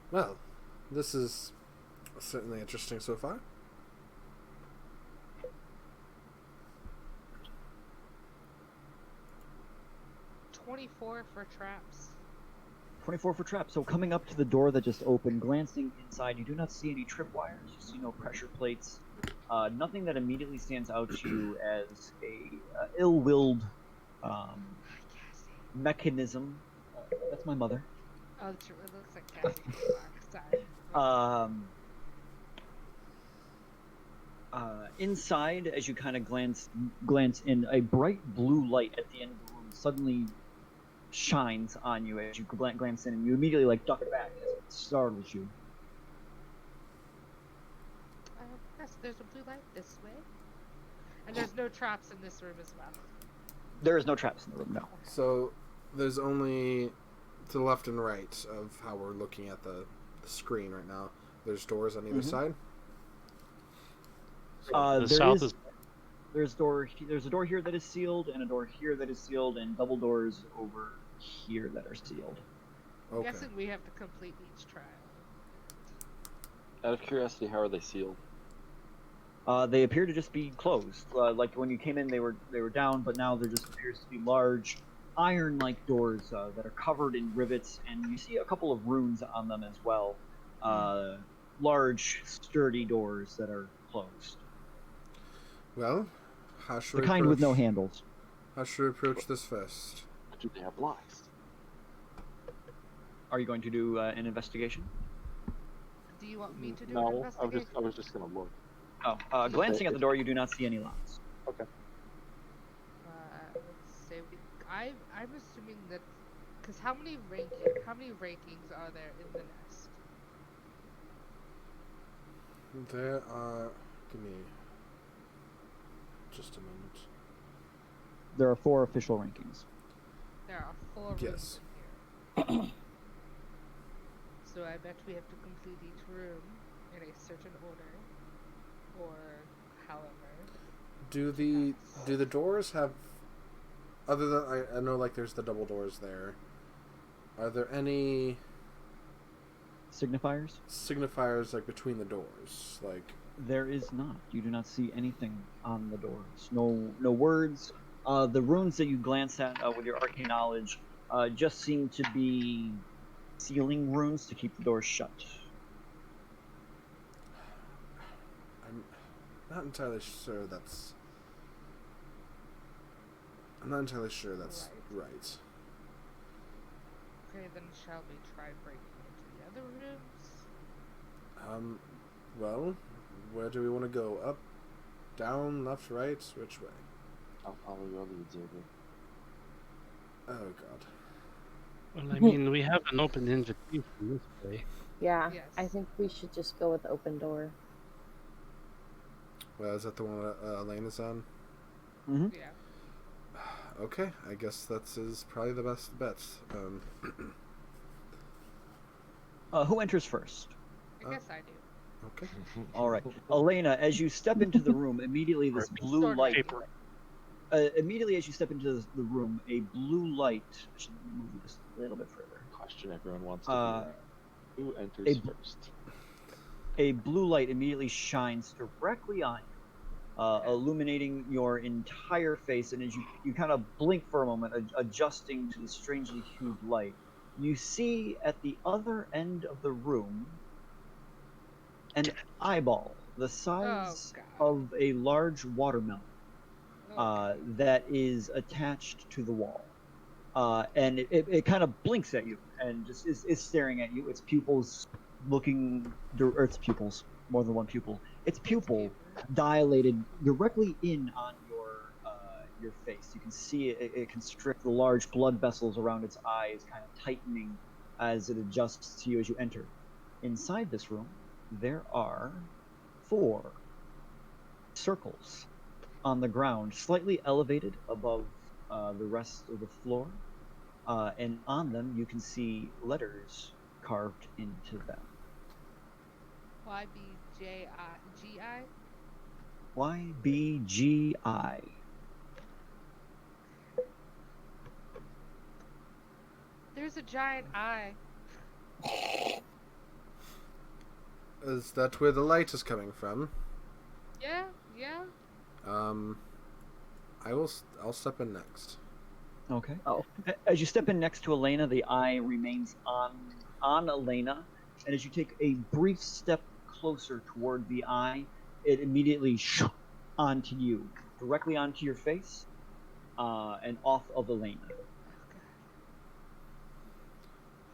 Well, this is certainly interesting so far. $24 for traps. 24 for traps. So coming up to the door that just opened, glancing inside, you do not see any tripwires. You see no pressure plates. Nothing that immediately stands out to you as a ill-willed mechanism. That's my mother. Oh, it looks like Cassie. Sorry. Inside, as you kind of glance in, a bright blue light at the end of the room suddenly shines on you as you glance in, and you immediately duck back as it startles you. Yes, there's a blue light this way. And there's no traps in this room as well. There is no traps in the room, no. So there's only to the left and right of how we're looking at the screen right now. There's doors on either side. There's a door here that is sealed, and a door here that is sealed, and double doors over here that are sealed. I'm Okay. guessing we have to complete each trial. Out of curiosity, how are they sealed? They appear to just be closed. Like when you came in, they were down, but now there just appears to be large iron-like doors that are covered in rivets, and you see a couple of runes on them as well. Large, sturdy doors that are closed. Well, how should The we kind with no handles. How should we approach this first? Do they have locks? Are you going to do an investigation? Do you want me to do an No, investigation? I was just gonna look. Oh, glancing at the door, you do not see any locks. Okay. Let's say I'm assuming that because how many rankings are there in the nest? There are. Give me just a moment. There are 4 official rankings. There are 4 rooms Yes. in here. So I bet we have to complete each room in a certain order, or however. Do the doors have, other than I know there's the double doors there, are there any Signifiers? signifiers between the doors? There is not. You do not see anything on the doors. No words, The runes that you glance at with your arcane knowledge just seem to be sealing runes to keep the doors shut. I'm not entirely sure that's. I'm not entirely sure that's right. Okay, then shall we try breaking into the other rooms? Well, where do we want to go? Up, down, left, right? Which way? I'll follow your lead, Xavier. Oh God. Well, I mean, we have an open invitation this way. Yeah, Yes. I think we should just go with the open door. Well, is that the one Elena's on? Mm-hmm. Yeah. Okay, I guess that's probably the best bet. Who enters first? I guess I do. Okay. All right, Elena. As you step into the room, immediately this blue Sword light. Paper. Immediately as you step into the room, a blue light. I should move this a little bit further. Question everyone wants to Uh, hear. Who enters a- first? A blue light immediately shines directly on you, illuminating your entire face. And as you kind of blink for a moment, adjusting to the strangely hued light, you see at the other end of the room an eyeball the size God. of a large watermelon Okay. that is attached to the wall. And it kind of blinks at you and just is staring at you. Its pupils looking, or its pupils, more than one pupil. Its pupil dilated directly in on your face. You can see it constrict the large blood vessels around its eyes, kind of tightening as it adjusts to you as you enter. Inside this room, there are 4 circles on the ground, slightly elevated above the rest of the floor, and on them you can see letters carved into them. YBJGI? YBGI. There's a giant eye. Is that where the light is coming from? Yeah, yeah. I'll step in next. Okay. Oh. As you step in next to Elena, the eye remains on Elena, and as you take a brief step closer toward the eye, it immediately onto you, directly onto your face, and off of Elena.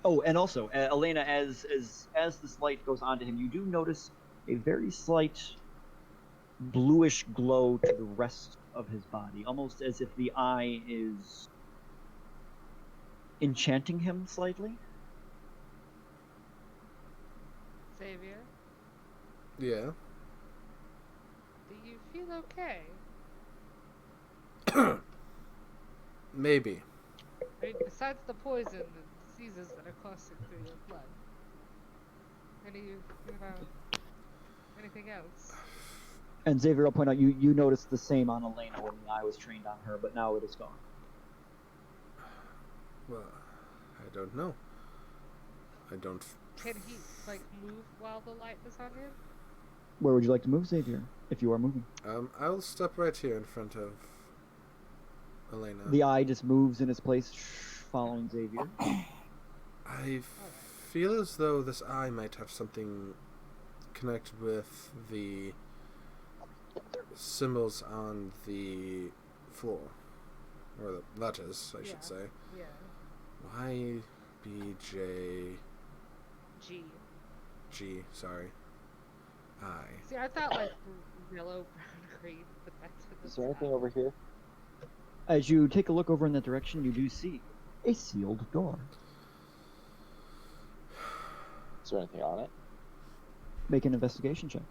Oh, and also, Elena, as this light goes onto him, you do notice a very slight bluish glow to the rest of his body, almost as if the eye is enchanting him slightly. Xavier, Yeah. do you feel okay? Maybe. I mean, besides the poison and diseases that are coursing through your blood, anything else? And Xavier, I'll point out, you noticed the same on Elena when the eye was trained on her, but now it is gone. Well, I don't know. I don't. Can he, move while the light is on him? Where would you like to move, Xavier, if you are moving? I'll step right here in front of Elena. The eye just moves in its place, following Xavier. I feel as though this eye might have something connected with the symbols on the floor, or the letters, I should say. Yeah. YBJG. G. Sorry. I. See, I thought yellow, brown, green, but that's what Is there anything over here? As you take a look over in that direction, you do see a sealed door. Is there anything on it? Make an investigation check.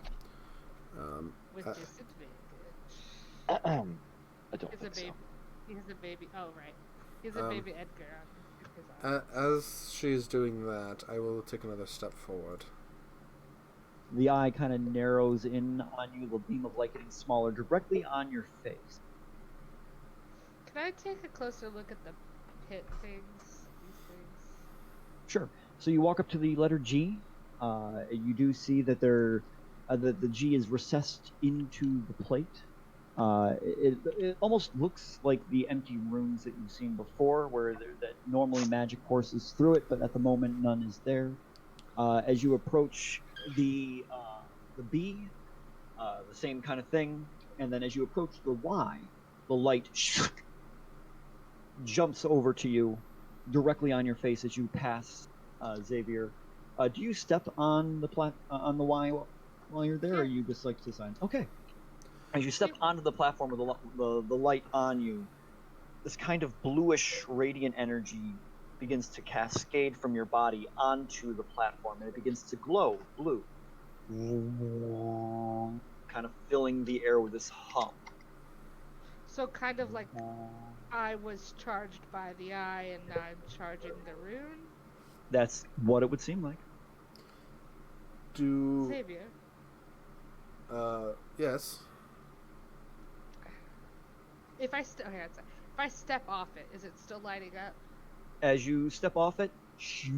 with Uh, disadvantage. I don't He has a think so. baby. He has a baby. Oh right. He has a baby Edgar on his eye. As she's doing that, I will take another step forward. The eye kind of narrows in on you, the beam of light getting smaller, directly on your face. Can I take a closer look at the pit things? These things. Sure. So you walk up to the letter G. You do see that the G is recessed into the plate It almost looks like the empty rooms that you've seen before, where that normally magic courses through it, but at the moment none is there. As you approach the B, the same kind of thing, and then as you approach the Y, the light jumps over to you, directly on your face as you pass Xavier. Do you step on the on the Y while you're there, or you just like to sign? Okay. As you step onto the platform with the light on you, this kind of bluish radiant energy begins to cascade from your body onto the platform, and it begins to glow blue, kind of filling the air with this hum. So kind of like I was charged by the eye, and now I'm charging the rune. That's what it would seem like. Xavier. Yes. If I step off it, is it still lighting up? As you step off it, Okay,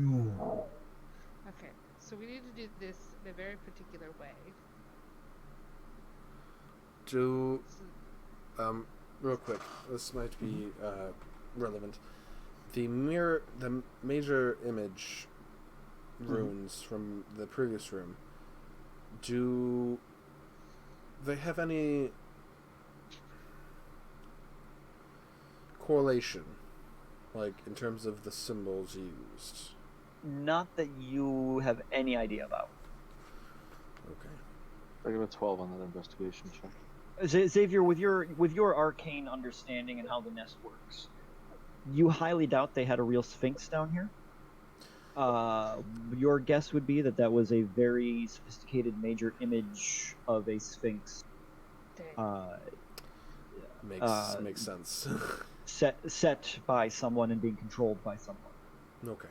so we need to do this in a very particular way. Real quick, this might be relevant. The major image runes from the previous room, do they have any correlation, like in terms of the symbols used? not that you have any idea about. Okay. I give a 12 on that investigation check. Xavier, with your arcane understanding and how the nest works, you highly doubt they had a real sphinx down here. Your guess would be that was a very sophisticated major image of a sphinx. Makes sense. set by someone and being controlled by someone. Okay.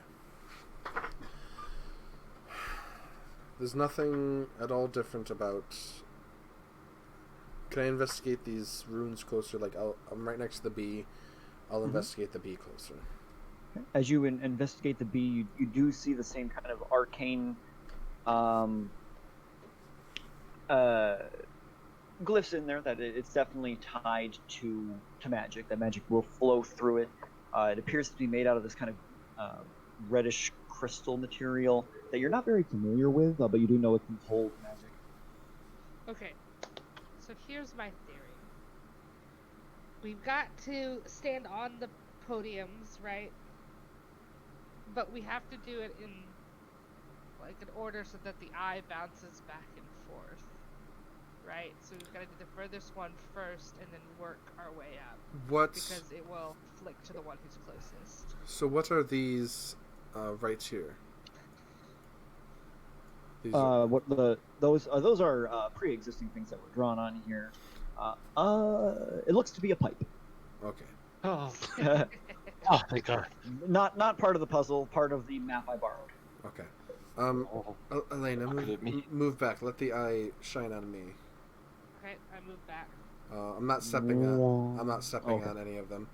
There's nothing at all different about... Can I investigate these runes closer? Like, I'm right next to the bee. I'll investigate the bee closer. As you investigate the bee, you do see the same kind of arcane glyphs in there. That it's definitely tied to magic. That magic will flow through it. It appears to be made out of this kind of reddish crystal material that you're not very familiar with, but you do know it can hold magic. Okay, so here's my theory. We've got to stand on the podiums, right? But we have to do it in like an order so that the eye bounces back and forth, right? So we've got to do the furthest one first and then work our way up. Because it will flick to the one who's closest. So what are these right here? These those are pre-existing things that were drawn on here. It looks to be a pipe. Okay. Oh, thank God. Not part of the puzzle, part of the map I borrowed. Okay. Elena, move back. Let the eye shine on me. Okay, I move back. I'm not stepping on any of them.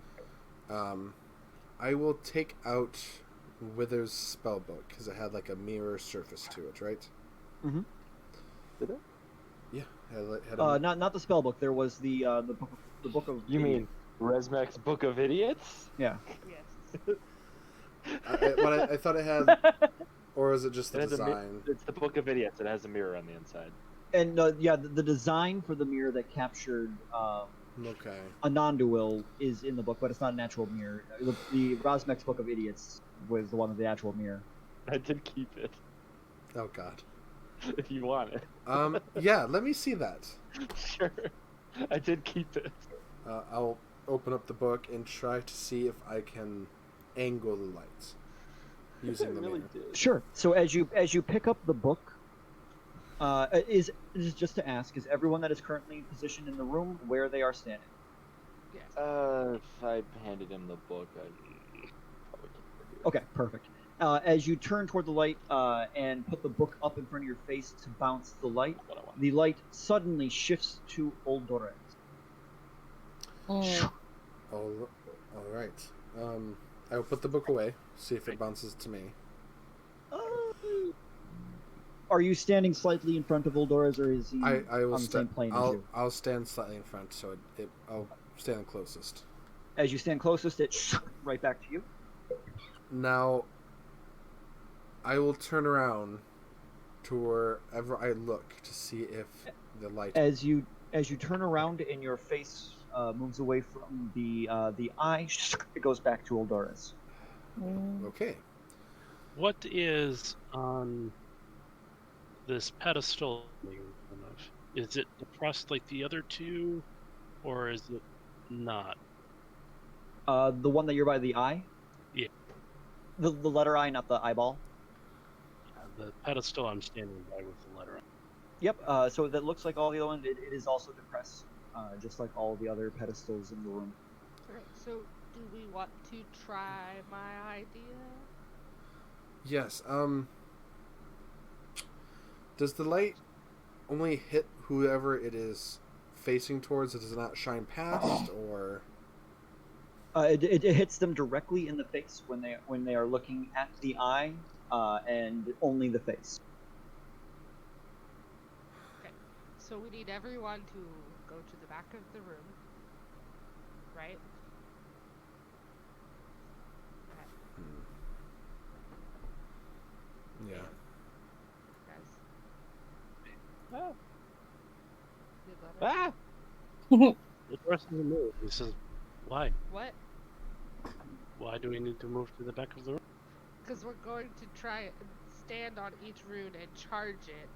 I will take out Wither's spellbook because it had like a mirror surface to it, right? Mm-hmm. Did it? Yeah. Not the spellbook. There was the book of. You mean Resmek's Book of Idiots? Yeah. Yes. I thought it had, or is it just the design? It's the Book of Idiots. It has a mirror on the inside. And the design for the mirror that captured Ananduil is in the book, but it's not an actual mirror. The Rosmek's Book of Idiots was the one with the actual mirror. I did keep it. Oh God. If you want it. Yeah, let me see that. Sure. I did keep it. I'll open up the book and try to see if I can angle the lights using the mirror. Sure. So as you pick up the book, is just to ask, is everyone that is currently positioned in the room where they are standing? Yes. If I handed him the book, I'd probably keep it. Okay, perfect. As you turn toward the light and put the book up in front of your face to bounce the light suddenly shifts to Old Dorez. All right. I will put the book away, see if it bounces to me. Are you standing slightly in front of Uldoris, or is he I will on the same plane as you? I'll stand slightly in front, so I'll stand closest. As you stand closest, it right back to you. Now, I will turn around to wherever I look to see if the light. As you turn around and your face moves away from the eye, it goes back to Uldoris. Okay. What is on this pedestal? Is it depressed like the other two, or is it not? The one that you're by the eye? Yeah. The letter I, not the eyeball? The pedestal I'm standing by with the letter. Yep, so that looks like all the other ones. It is also depressed, just like all the other pedestals in the room. Alright, so do we want to try my idea? Yes. Does the light only hit whoever it is facing towards? It does not shine past, or? It hits them directly in the face when they are looking at the eye, and only the face. Okay, so we need everyone to go to the back of the room, right? Yeah. Guys. Ah. Good letter. Ah! The person who moved. He says, "Why? What? Why do we need to move to the back of the room?" Because we're going to try and stand on each rune and charge it.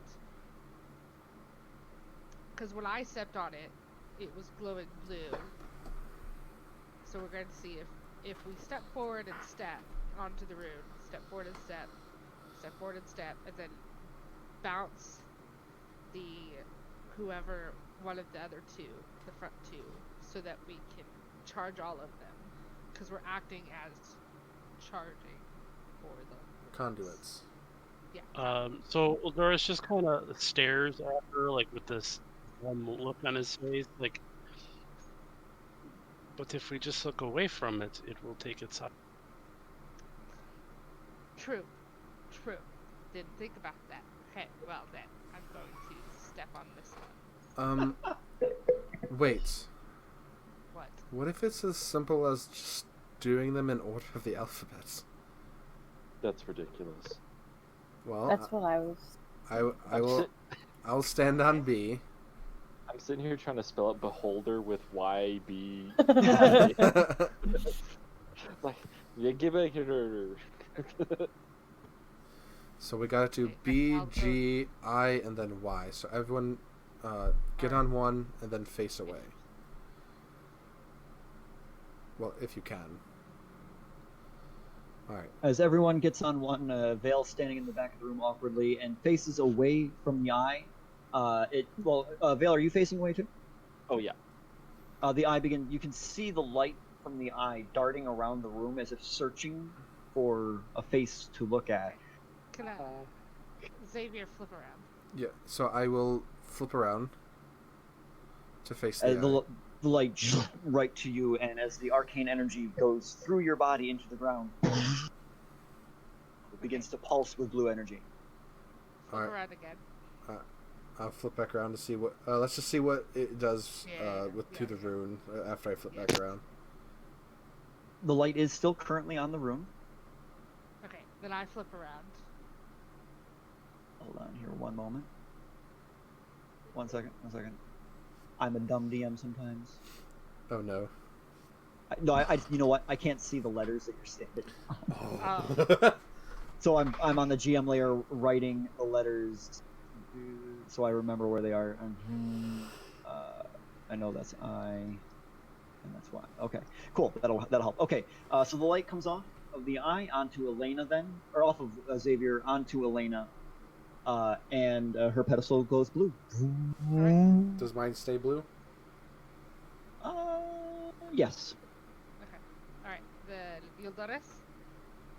Because when I stepped on it, it was glowing blue. So we're going to see if we step forward and step onto the rune, step forward and step forward and step, and then bounce whoever one of the other two, the front two, so that we can charge all of them. Because we're acting as charging for them. Conduits. Yeah. So Uldoris just kind of stares at her, like with this one look on his face, like. But if we just look away from it, it will take its side. True. Didn't think about that. Okay, well then, I'm going to step on this one. Wait. What? What if it's as simple as just doing them in order of the alphabet? That's ridiculous. Well, That's what I was. I'll stand on B. I'm sitting here trying to spell out beholder with YB. Like, yeah, give it here. So we got to do Okay, B, I'll go- G, I, and then Y. So everyone get on one and then face away. Well, if you can. Alright. As everyone gets on one, Vale standing in the back of the room awkwardly and faces away from the eye. Vale, are you facing away too? Oh yeah. The eye you can see the light from the eye darting around the room as if searching for a face to look at. Can I, Xavier, flip around? Yeah, so I will flip around to face the eye. The light right to you, and as the arcane energy goes through your body into the ground, it begins to pulse with blue energy. Flip Alright. around again. I'll flip back around to see what. Let's just see what it does to the Yeah. rune after I flip back around. The light is still currently on the room. Okay, then I flip around. Hold on here one moment. One second. I'm a dumb DM sometimes. Oh no. You know what? I can't see the letters that you're standing. Oh. So I'm on the GM layer writing the letters, so I remember where they are. I know that's I, and that's Y. Okay, cool. That'll help. Okay, so the light comes off of the eye onto Elena then, or off of Xavier onto Elena, and her pedestal glows blue. Does mine stay blue? Yes. Okay. Alright, then Yildiris,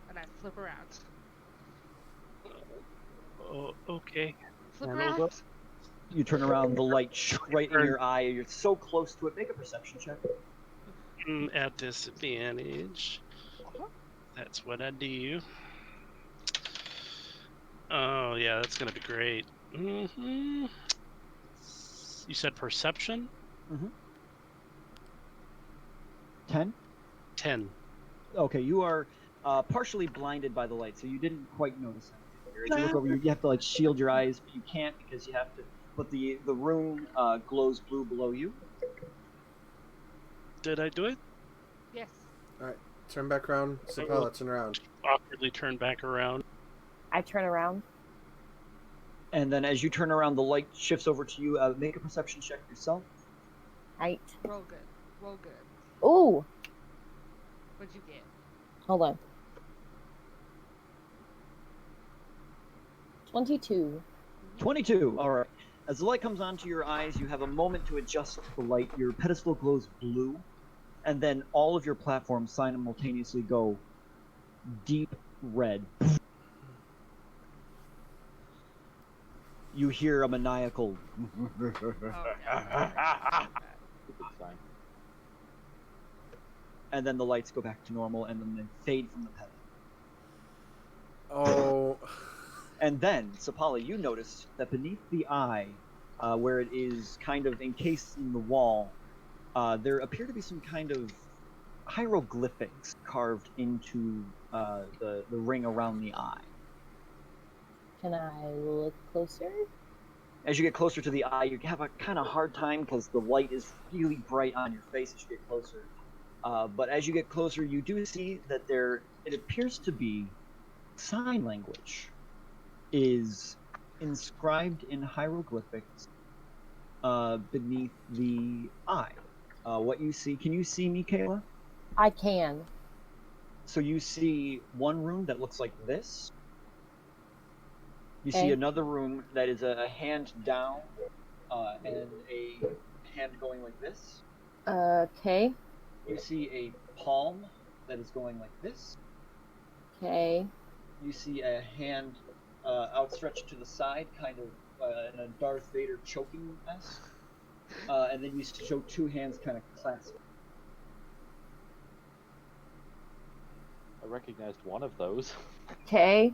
and I flip around. Oh, okay. Flip And around! Uldoris- You turn around, the light right in your eye. You're so close to it. Make a perception check. At disadvantage. That's what I do. Oh yeah, that's gonna be great. You said perception? 10. 10. Okay, you are partially blinded by the light, so you didn't quite notice anything. As you look over, you have to like shield your eyes, but you can't because you have to. But the room glows blue below you. Did I do it? Yes. Turn back around. Sapala, turn around. Awkwardly turn back around. I turn around. And then as you turn around, the light shifts over to you. Make a perception check yourself. Right. Roll good. Roll good. Ooh. What'd you get? Hold on. 22. 22. All right. As the light comes onto your eyes, you have a moment to adjust the light. Your pedestal glows blue, and then all of your platforms simultaneously go deep red. You hear a maniacal. Oh, yeah. Good sign. And then the lights go back to normal, and then they fade from the pedestal. Oh. And then, Sapala, you notice that beneath the eye, where it is kind of encased in the wall, there appear to be some kind of hieroglyphics carved into the ring around the eye. Can I look closer? As you get closer to the eye, you have a kind of hard time because the light is really bright on your face as you get closer. But as you get closer, you do see that it appears to be sign language is inscribed in hieroglyphics beneath the eye. What you see, can you see me, Kayla? I can. So you see one room that looks like this. You Okay. see another room that is a hand down and a hand going like this. Okay. You see a palm that is going like this. Okay. You see a hand outstretched to the side, kind of in a Darth Vader choking mess. And then you show two hands kind of clasped. I recognized one of those. Okay.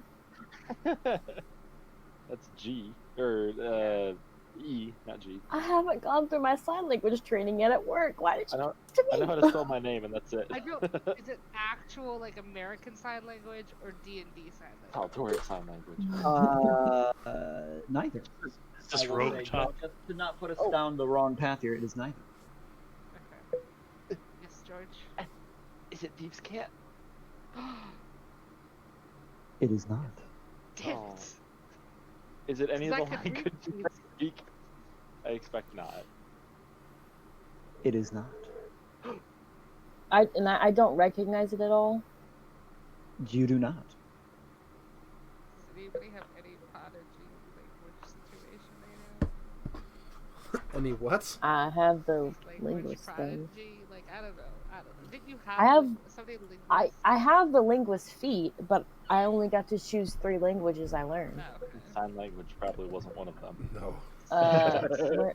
That's G or E, not G. I haven't gone through my sign language training yet at work. Why did I you know. do I me? know how to spell my name, and that's it. I don't. Is it actual like American Sign Language or D&D Sign Language? Tal'Dorei sign language. Neither. Is this I will rogue say, talk? just to not put us Oh. down the wrong path here, it is neither. Okay. Yes, George. Is it Thieves' Cat? It is not. Damn Oh. it. Is it any of I the could read languages these. I speak? I expect not. It is not. I don't recognize it at all. You do not. Does anybody have any prodigy language situation they know? Any what? I have the Language linguist thing. prodigy? Like, I don't know. Didn't you have, I have- somebody linguist? I have the linguist feat, but I only got to choose 3 languages I learned. Oh, okay. Sign language probably wasn't one of them. No. Where-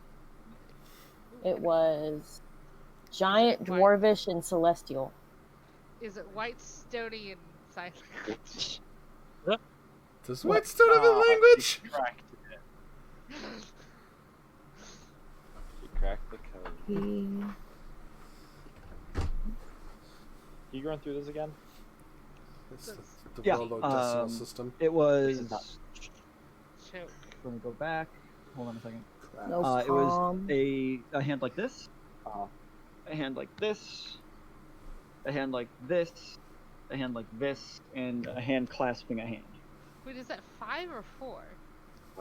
it was giant, dwarvish, and celestial. Is it White Stonian Sign Language? Does Whitestone have a language? You cracked it. You cracked the code. Can you run through this again? It's the Yeah, World decimal um, system. It was. Choke. Let me go back. Hold on a second. No It was calm. a hand like this, Uh, a hand like this, a hand like this, a hand like this, and a hand clasping a hand. Wait, is that 5 or 4?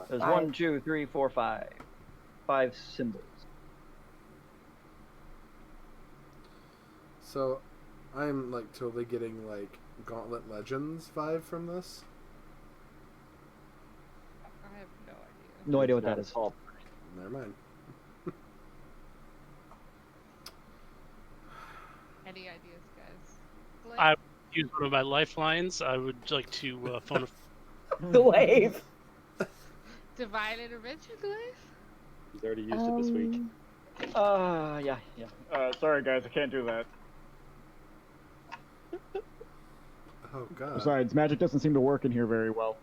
There's 5. 1, 2, 3, 4, 5. 5 symbols. So, I'm like totally getting like Gauntlet Legends vibe from this. I have no idea. No idea what that it's is. all- Never mind. Any ideas, guys? Blake? I use one of my lifelines. I would like to phone a The wave. Divine Intervention, Glaive? He's already used it this week. Yeah. Sorry, guys, I can't do that. Oh god. Besides, magic doesn't seem to work in here very well.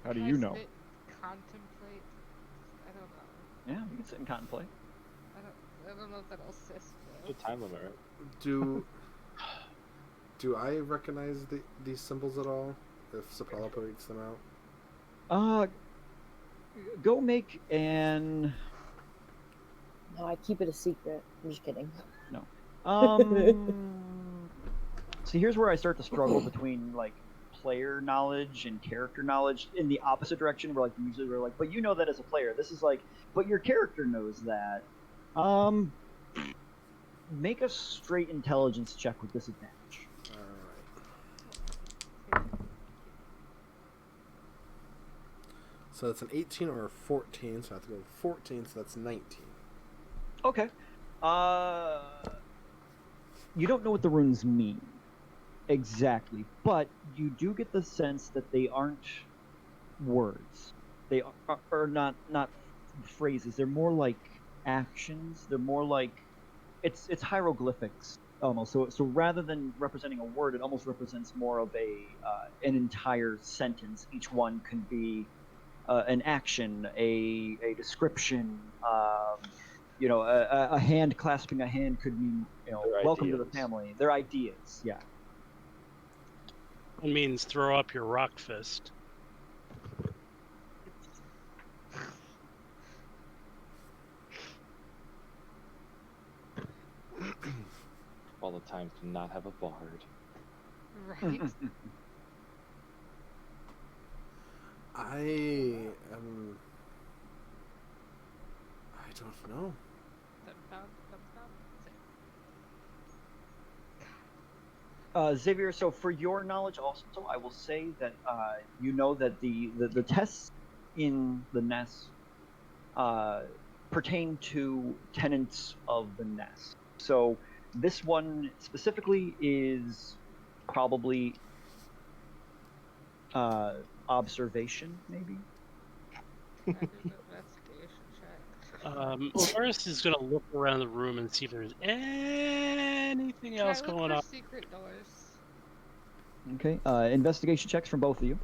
How do Can you I know? sit, contemplate? I don't know. Yeah, you can sit and contemplate. I don't know if that'll assist. No time limit, right? Do I recognize these symbols at all? If Sapala reads them out. Go make an No, I keep it a secret. I'm just kidding. See, here's where I start to struggle between like player knowledge and character knowledge in the opposite direction, where like usually we're like, but you know that as a player. This is like, but your character knows that. Make a straight intelligence check with disadvantage. Alright. So it's an 18 or a 14, so I have to go with 14, so that's 19. Okay. You don't know what the runes mean exactly, but you do get the sense that they aren't words. They are not phrases. They're more like actions. They're more like it's hieroglyphics almost. So rather than representing a word, it almost represents more of an entire sentence. Each one can be an action, a description. A hand clasping a hand could mean, Their welcome to the ideas. family. Their ideas, yeah. It means throw up your rock fist. All the times to not have a bard. Right? I don't know. Xavier, so for your knowledge also, I will say that you know that the tests in the nest pertain to tenants of the nest. So this one specifically is probably observation, maybe? Can I do an investigation check? Oris is going to look around the room and see if there's anything Can else I look going for on. secret doors? Okay. Investigation checks from both of you.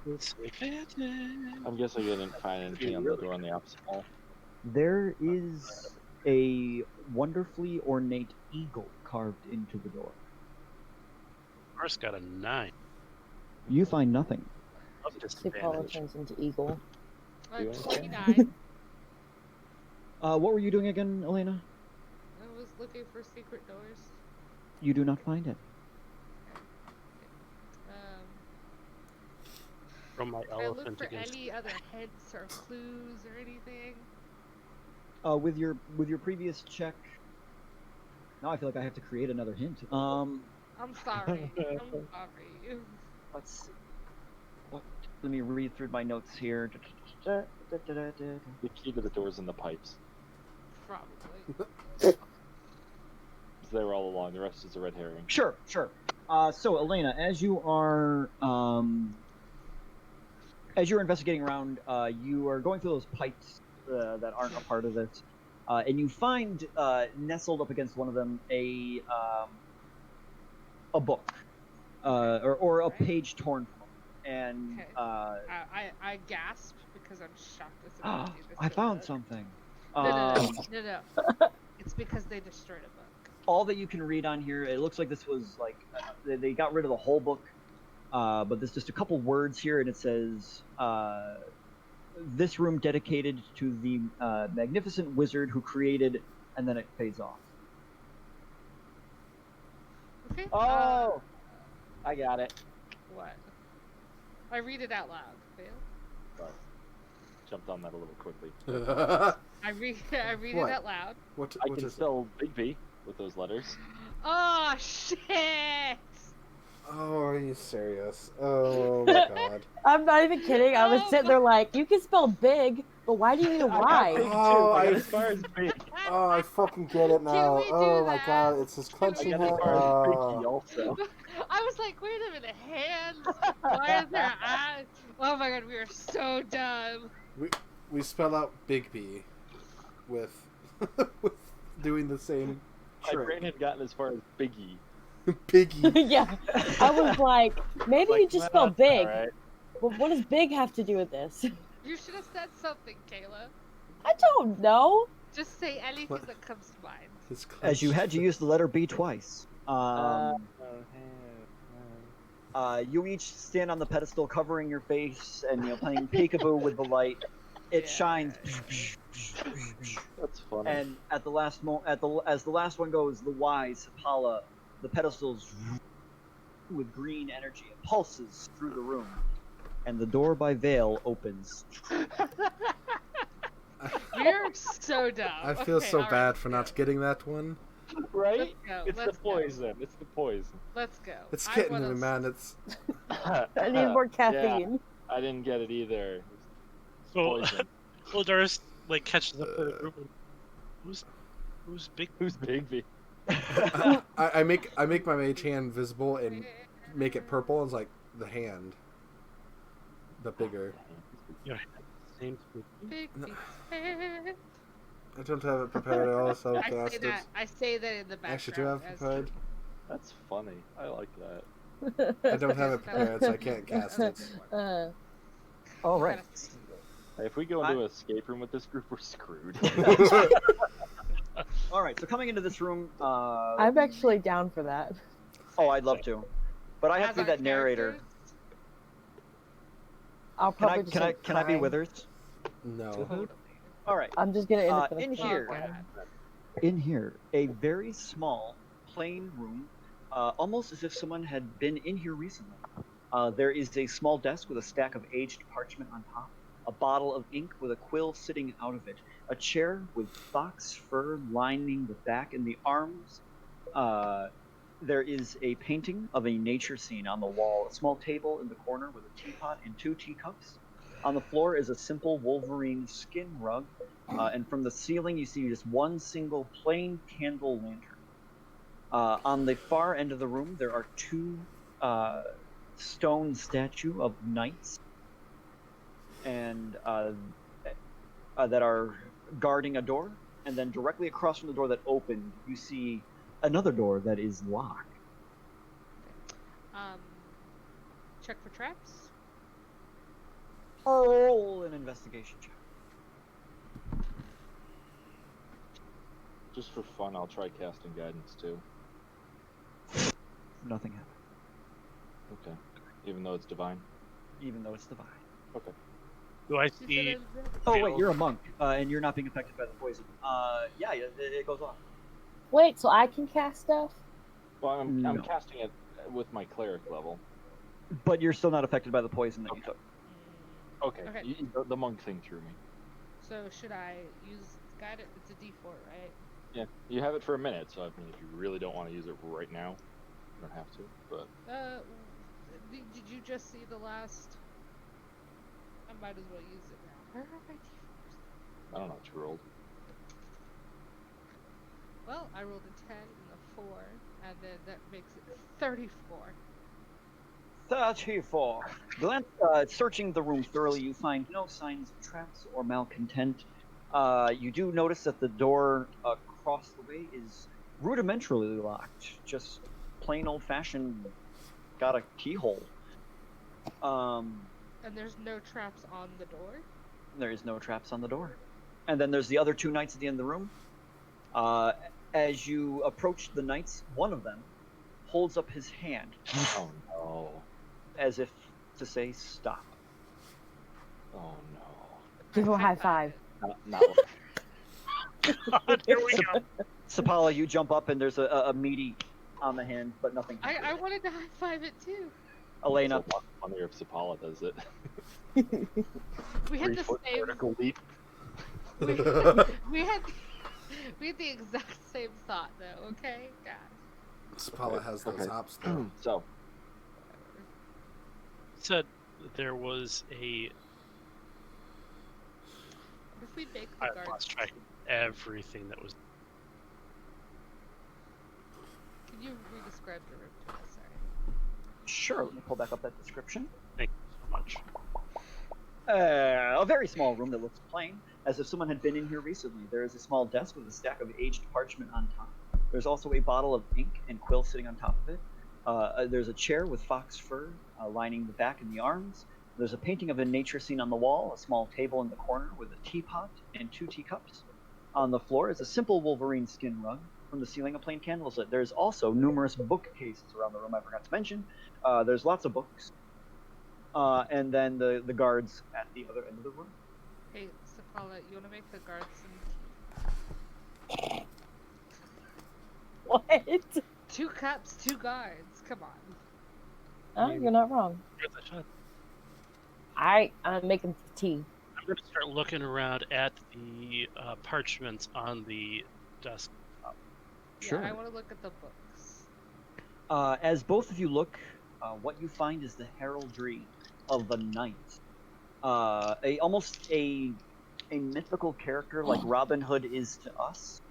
Let's see. I'm guessing I didn't find anything on the door on the opposite wall. There is a wonderfully ornate eagle carved into the door. Oris got a 9. You find nothing. Of Sapala disadvantage. turns into eagle. You understand? 29. What were you doing again, Elena? I was looking for secret doors. You do not find it. From my Can I look elephant for against. any other hints or clues or anything? With your previous check. Now I feel like I have to create another hint. I'm sorry. I'm sorry. Let's see. Let me read through my notes here. The key to the door's in the pipes. Probably. They were all along. The rest is a red herring. Sure. So Elena, as you're investigating around, you are going through those pipes that aren't a part of it, and you find nestled up against one of them a book, or a page torn from it, and Okay. I gasp because I'm shocked as hell to see this. I so found bad. something. No. It's because they destroyed a book. All that you can read on here, it looks like this was like they got rid of the whole book, but there's just a couple words here, and it says, "This room dedicated to the magnificent wizard who created," and then it fades off. Okay. Oh! I got it. What? I read it out loud. Fail. Sorry. Jumped on that a little quickly. I read it What? out loud. what I what can is it? spell Big V with those letters. Oh shit! Oh, are you serious? Oh my god. I'm not even kidding. I was sitting there like, you can spell big, but why do you need a Y? Oh, I got I- as far as big. Oh, I fucking get it now. we do Oh my that? god, it's his I clenching got hand. as far as Biggie also. I was like, wait a minute, hands? Why is there eyes? Oh my god, we are so dumb. We spell out Big B with with doing the same My brain trick. had gotten as far as Biggie. Piggy. Yeah. I was like, maybe you just Like, spell big. Alright. Well, what does big have to do with this? You should have said something, Kayla. I don't know. Just say anything What? that comes to mind. His As you clenched- had to use the letter B twice. Oh, You each stand on the pedestal, covering your face, and playing peekaboo with the light. It Yeah. shines, that's funny. and at the last as the last one goes, the Y, Sapala, the pedestals with green energy. It pulses through the room, and the door by Vale opens. We're so dumb. I feel Okay, so all right, bad let's for go. not getting that one. right? Let's go. It's the let's go. poison. It's the poison. Let's go. It's I getting wanna me, man. It's I need more caffeine. I didn't get it either. So Poison. Uldoris like catches up to the group. And, who's big? Who's Bigby? I make my mage hand visible and make it purple. And it's like the hand, but bigger. Same. Big No. head. I don't have it prepared. I also I say cast it. that. I say that in the I background. actually do have as- prepared. That's funny. I like that. I don't have it prepared, so I can't cast it. All right. Hey, if we go into an escape room with this group, we're screwed. All right. So coming into this room, I'm actually down for that. oh, I'd love to, but I have as to be our that narrator. characters. I'll Can probably I? just Can I? like, Can I be cry. Withers? No. All right. I'm just gonna end up in in a here. Oh, corner. God. In here, a very small, plain room, almost as if someone had been in here recently. There is a small desk with a stack of aged parchment on top, a bottle of ink with a quill sitting out of it, a chair with fox fur lining the back and the arms. There is a painting of a nature scene on the wall, a small table in the corner with a teapot and 2 teacups. On the floor is a simple Wolverine skin rug, and from the ceiling you see just one single plain candle lantern. On the far end of the room there are 2 stone statue of knights, and that are guarding a door. And then directly across from the door that opened, you see another door that is locked. Check for traps. Roll an investigation check. Just for fun, I'll try casting guidance too. Nothing happened, Okay. Even though it's divine. even though it's divine. Okay. Do I She see? said Oh wait, you're a monk, and you're not being affected by the poison. Yeah, it goes off. Wait, so I can cast stuff? Well, I'm No. casting it with my cleric level. But you're still not affected by the poison that you took. Okay. Okay. The monk thing threw me. So should I use guidance? It's a D4, right? Yeah. You have it for a minute, so I mean, if you really don't want to use it right now, you don't have to. But Did you just see the last? I might as well use it now. Where are my D4s? I don't know what you rolled. Well, I rolled a 10 and a 4, and then that makes it 34. 34. Searching the room thoroughly, you find no signs of traps or malcontent. You do notice that the door across the way is rudimentarily locked. Just plain old-fashioned, got a keyhole. And there's no traps on the door? There is no traps on the door. And then there's the other 2 knights at the end of the room. As you approach the knights, one of them holds up his hand Oh no. as if to say stop. Oh no. Give him a high five. Not Here we go. Sapala, you jump up and there's a meaty on the hand, but nothing. I wanted to high five it too. Elena, It's a lot funnier if Sapala does it. We had 3 the foot same. vertical leap. We, we had the exact same thought though. Okay, God. Spala has those Okay. hops though. So, Said that there was a. If we make the I guards, lost track of everything that was. can you re-describe the room to us? Sorry. sure, let me pull back up that description. Thank you so much. A very small room that looks plain, as if someone had been in here recently. There is a small desk with a stack of aged parchment on top. There's also a bottle of ink and quill sitting on top of it. There's a chair with fox fur lining the back and the arms. There's a painting of a nature scene on the wall, a small table in the corner with a teapot and 2 teacups. On the floor is a simple Wolverine skin rug. From the ceiling, a plain candle is lit. There's also numerous bookcases around the room I forgot to mention. There's lots of books. And then the guards at the other end of the room. Hey, Sapala, you want to make the guards some What? 2 cups, 2 guards. Come on. Oh, you're not wrong. I'm making tea. I'm going to start looking around at the parchments on the desk. Sure. Yeah, I want to look at the books. As both of you look, what you find is the heraldry of the knight. Almost a mythical character like Robin Hood is to us.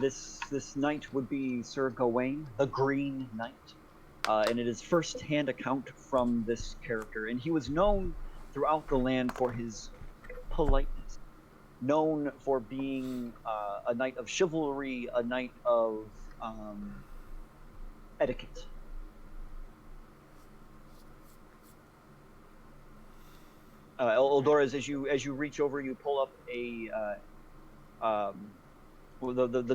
This knight would be Sir Gawain, the Green Knight. And it is first-hand account from this character. And he was known throughout the land for his politeness. Known for being a knight of chivalry, a knight of etiquette. Eldoras, as you reach over, you pull up the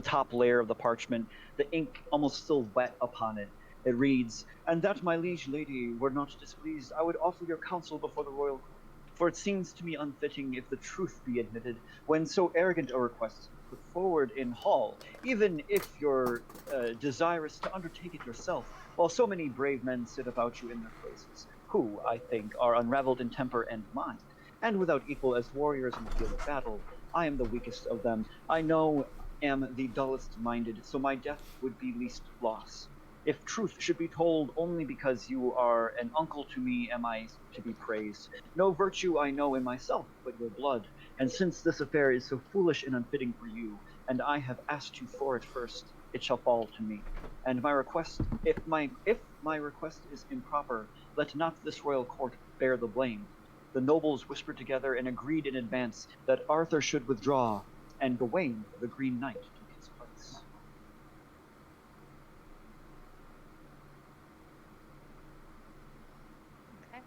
top layer of the parchment. The ink almost still wet upon it. It reads, "And that my liege lady were not displeased, I would offer your counsel before the royal court. For it seems to me unfitting, if the truth be admitted, when so arrogant a request is put forward in hall, even if you're desirous to undertake it yourself, while so many brave men sit about you in their places, who, I think, are unraveled in temper and mind, and without equal as warriors in the field of battle. I am the weakest of them. I know am the dullest minded, so my death would be least loss. If truth should be told only because you are an uncle to me, am I to be praised? No virtue I know in myself but your blood, and since this affair is so foolish and unfitting for you, and I have asked you for it first, it shall fall to me. And my request, if my request is improper, let not this royal court bear the blame." The nobles whispered together and agreed in advance that Arthur should withdraw, and Gawain, the Green Knight, took his place. Okay.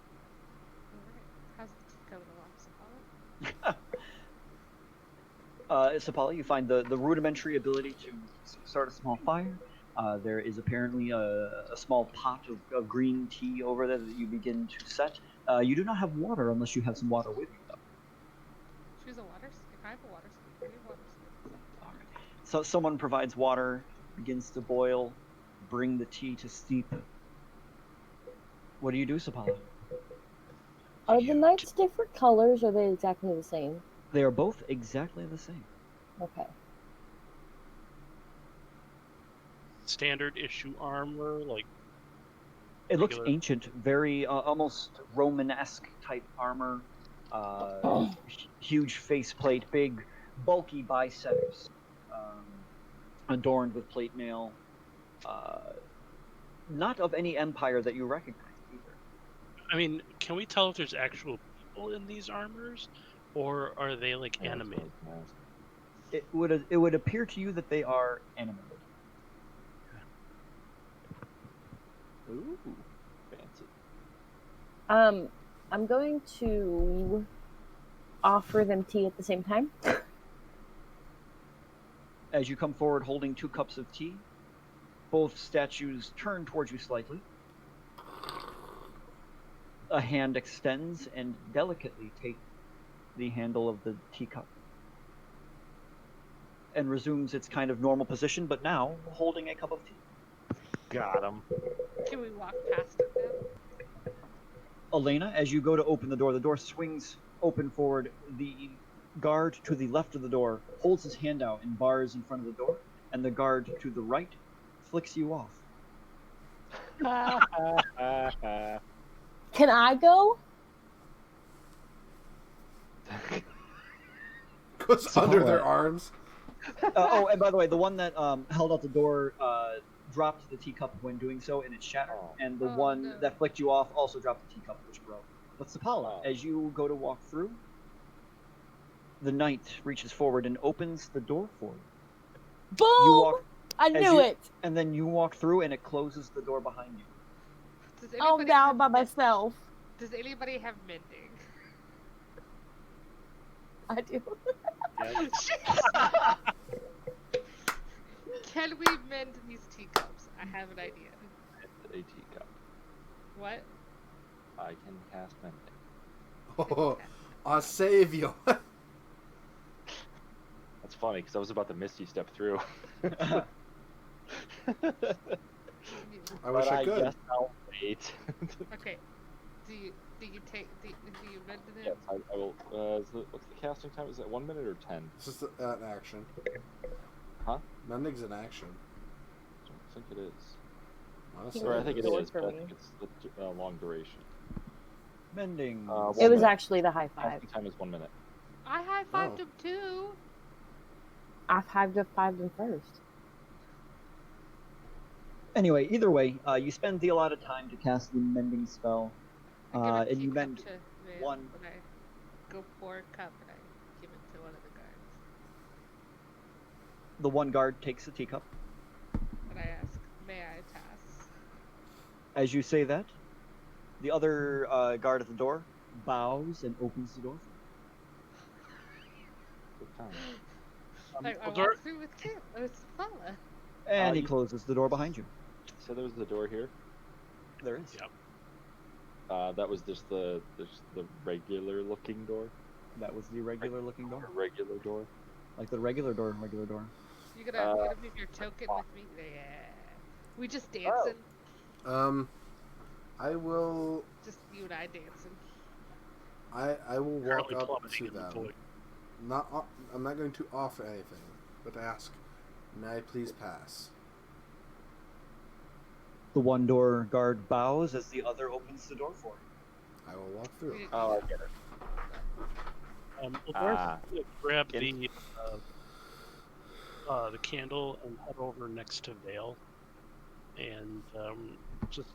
Alright. How's it going along, Sapala? Sapala, you find the rudimentary ability to start a small fire. There is apparently a small pot of green tea over there that you begin to set. You do not have water unless you have some water with you, though. Choose a water stick. I have a water stick. I need water stick. So someone provides water, begins to boil, bring the tea to steep. What do you do, Sapala? Are the knights different colors, or are they exactly the same? They are both exactly the same. Okay. Standard issue armor, like It looks regular- ancient, very almost Romanesque type armor. Huge faceplate, big, bulky biceps, adorned with plate mail. Not of any empire that you recognize either. I mean, can we tell if there's actual people in these armors, or are they like Yeah, that's what I animated? was gonna ask. It would appear to you that they are animated. Ooh, fancy. I'm going to offer them tea at the same time. As you come forward holding 2 cups of tea, both statues turn towards you slightly. A hand extends and delicately takes the handle of the teacup and resumes its kind of normal position, but now holding a cup of tea. Got him. Can we walk past it now? Elena, as you go to open the door swings open forward. The guard to the left of the door holds his hand out in bars in front of the door, and the guard to the right flicks you off. Can I go? Goes under their arms. Oh, and by the way, the one that held out the door dropped the teacup when doing so, and it shattered. Oh. And the Oh, one no. that flicked you off also dropped the teacup, which broke. But Sapala, Oh. as you go to walk through, the knight reaches forward and opens the door for you. Boom! You walk, I as knew you- it. and then you walk through, and it closes the door behind you. Does I'm anybody down have by it? myself. Does anybody have mending? I do. Can we mend these teacups? I have an idea. It's a teacup. What? I can cast mending. Oh, our savior. That's funny because I was about to misty step through. I wish But I could. guess I'll wait. Okay. Do you mend them? Yes, I will. What's the casting time? Is it 1 minute or 10? It's just an action. Huh? Mending's an action. I don't think it is. Honestly, Or I think it It is, worked for but I me. think it's the long duration. Mending. It 1 was minute. actually the high five. Casting time is 1 minute. I high fived Oh. him too. I high-fived him first. Anyway, either way, you spend the allotted time to cast the mending spell, I give a and you teacup mend to Viv, one. And I go pour a cup and I give it to one of the guards. The one guard takes a teacup. And I ask, may I pass? As you say that, the other guard at the door bows and opens the door. Good time. I Aldor- walk through with Kim. It's Fala. And he you- closes the door behind you. So there was the door here. There is. Yep. That was just the regular looking door. That was the regular looking door. A regular door. Like the regular door and regular door. You gonna move your token with me? Yeah. We just Oh. dancing. I will. Just you and I dancing. I will walk Apparently up plummeting to in the them. void. I'm not going to offer anything, but ask, may I please pass? The one door guard bows as the other opens the door for him. I will walk through. Oh, I get it. Aldor's gonna grab Get- the candle and head over next to Vale, and just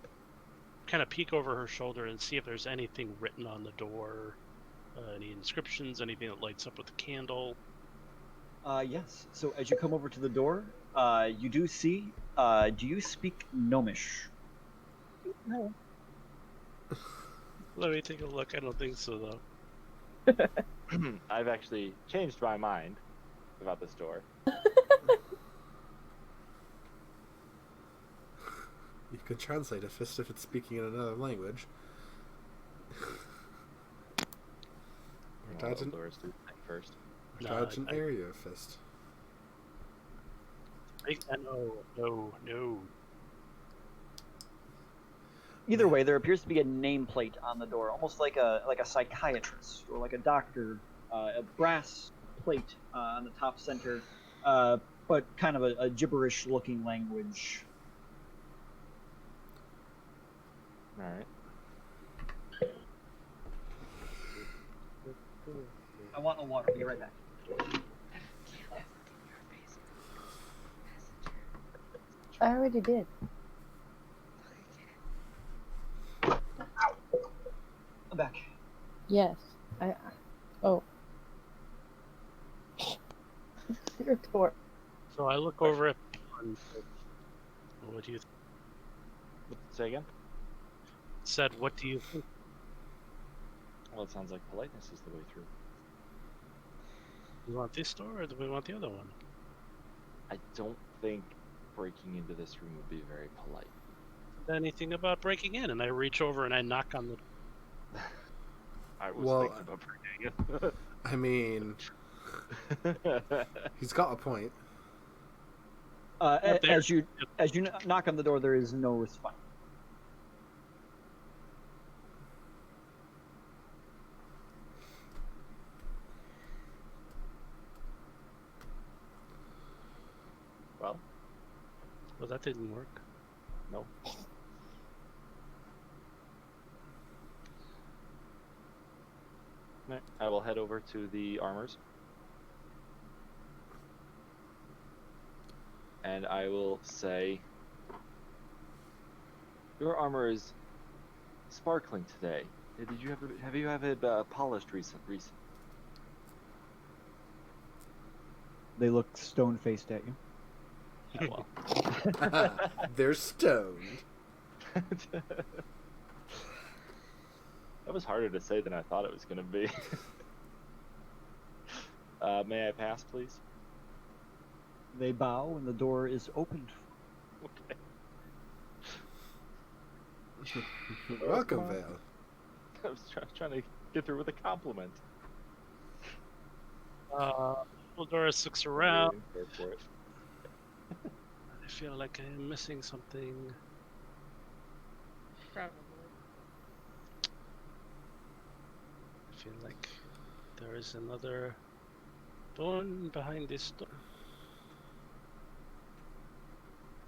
kind of peek over her shoulder and see if there's anything written on the door, any inscriptions, anything that lights up with the candle. Yes. So as you come over to the door, you do see. Do you speak Gnomish? No. Let me take a look. I don't think so, though. I've actually changed my mind about this door. You could translate a fist if it's speaking in another language. Or Well, dodge an, Eldor's do the thing first. or No, dodge an I- area fist. No. Either way, there appears to be a nameplate on the door, almost like a psychiatrist or like a doctor, a brass plate on the top center, but kind of a gibberish-looking language. All right. I want a water. Be right back. I already did. I'm back. Yes. Oh. Your door. So I look over at. What do you Say again? said? What do you think? Well, it sounds like politeness is the way through. Do we want this door or do we want the other one? I don't think breaking into this room would be very polite. Anything about breaking in? And I reach over and I knock on the. I was Well, thinking about breaking I mean, it. he's got a point. There. As you knock on the door, there is no response. Well, Well, that didn't work. no. Right, I will head over to the armors. And I will say, your armor is sparkling today. Did you have you have it polished recent? They look stone-faced at you. Yeah, well, They're stoned. That was harder to say than I thought it was going to be. May I pass, please? They bow, and the door is opened. Okay. Welcome, Vale. I was trying to get through with a compliment. Eldorus looks around. Go for it. I feel like I'm missing something. Probably. I feel like there is another door behind this door.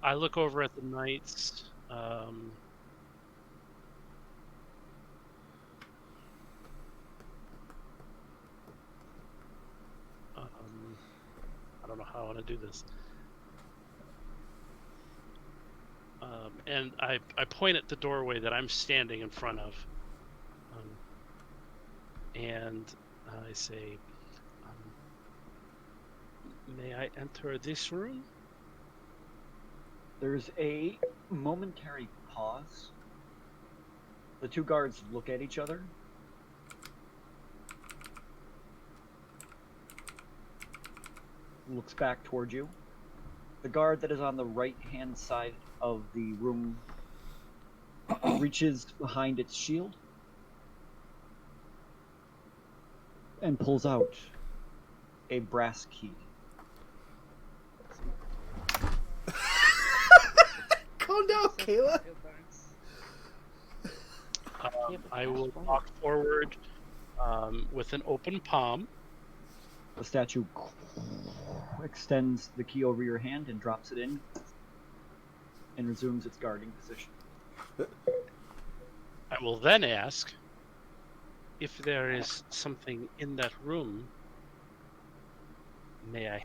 I look over at the knights. I don't know how I want to do this. And I point at the doorway that I'm standing in front of. And I say, may I enter this room? There's a momentary pause. The two guards look at each other. Looks back towards you. The guard that is on the right-hand side of the room reaches behind its shield and pulls out a brass key. Calm down, Kayla. I will walk forward with an open palm. The statue extends the key over your hand and drops it in and resumes its guarding position. I will then ask if there is something in that room. May I?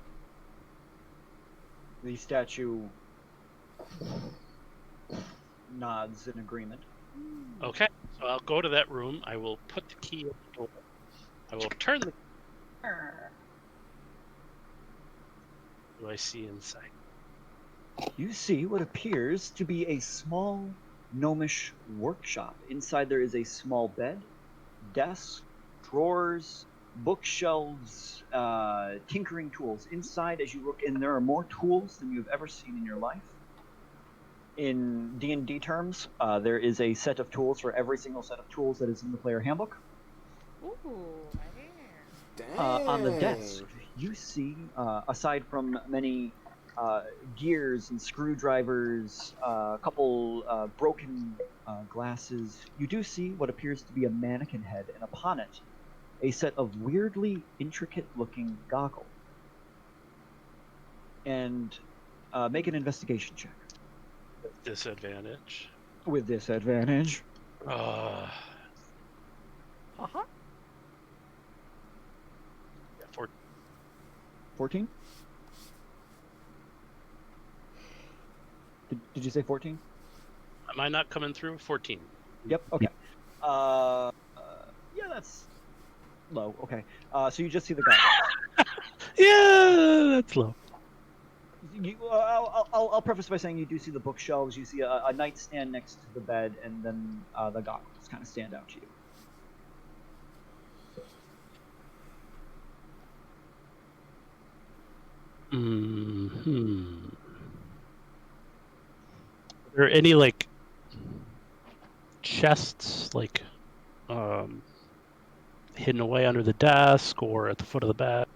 The statue nods in agreement. Okay, so I'll go to that room. I will put the key in the door. I will turn the. What do I see inside? You see what appears to be a small gnomish workshop. Inside there is a small bed, desk, drawers, bookshelves, tinkering tools. Inside, as you look in, there are more tools than you've ever seen in your life. In D&D terms, there is a set of tools for every single set of tools that is in the player handbook. Ooh, Dang. On the desk, you see, aside from many gears and screwdrivers, a couple broken glasses, you do see what appears to be a mannequin head, and upon it, a set of weirdly intricate-looking goggles. And make an investigation check. Disadvantage. With disadvantage. Uh-huh. 14? Did you say 14? Am I not coming through? 14. Yep, okay. Yeah, that's low, okay. So you just see the guy. Yeah, that's low. I'll preface by saying you do see the bookshelves, you see a nightstand next to the bed, and then the goggles kind of stand out to you. Hmm. Are there any like chests like hidden away under the desk or at the foot of the bed?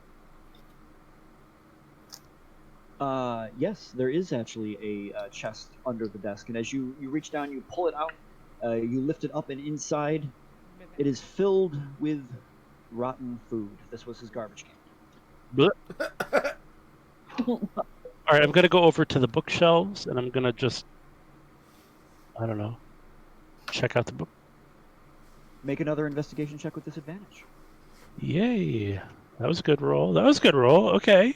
Yes, there is actually a chest under the desk, and as you reach down, you pull it out, you lift it up, and inside it is filled with rotten food. This was his garbage can. All right, I'm gonna go over to the bookshelves and I'm gonna just, I don't know, check out the book. Make another investigation check with disadvantage. Yay! That was a good roll. That was a good roll. Okay,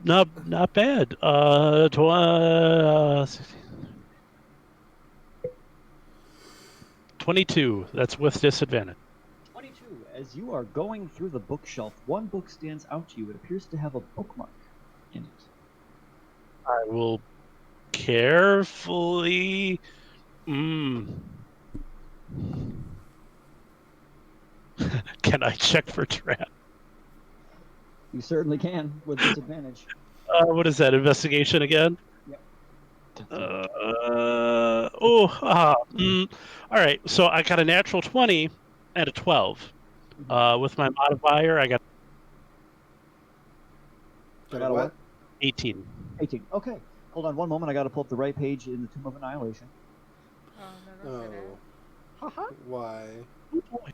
not bad. 22. That's with disadvantage. 22. As you are going through the bookshelf, one book stands out to you. It appears to have a bookmark in it. I will carefully. Can I check for trap? You certainly can with disadvantage. What is that? Investigation again? All right. So I got a natural 20 and a 12. With my modifier, I got Got a what? 18. 18. Okay. Hold on one moment. I got to pull up the right page in the Tomb of Annihilation. Oh, no, don't say that. Why? Oh, boy.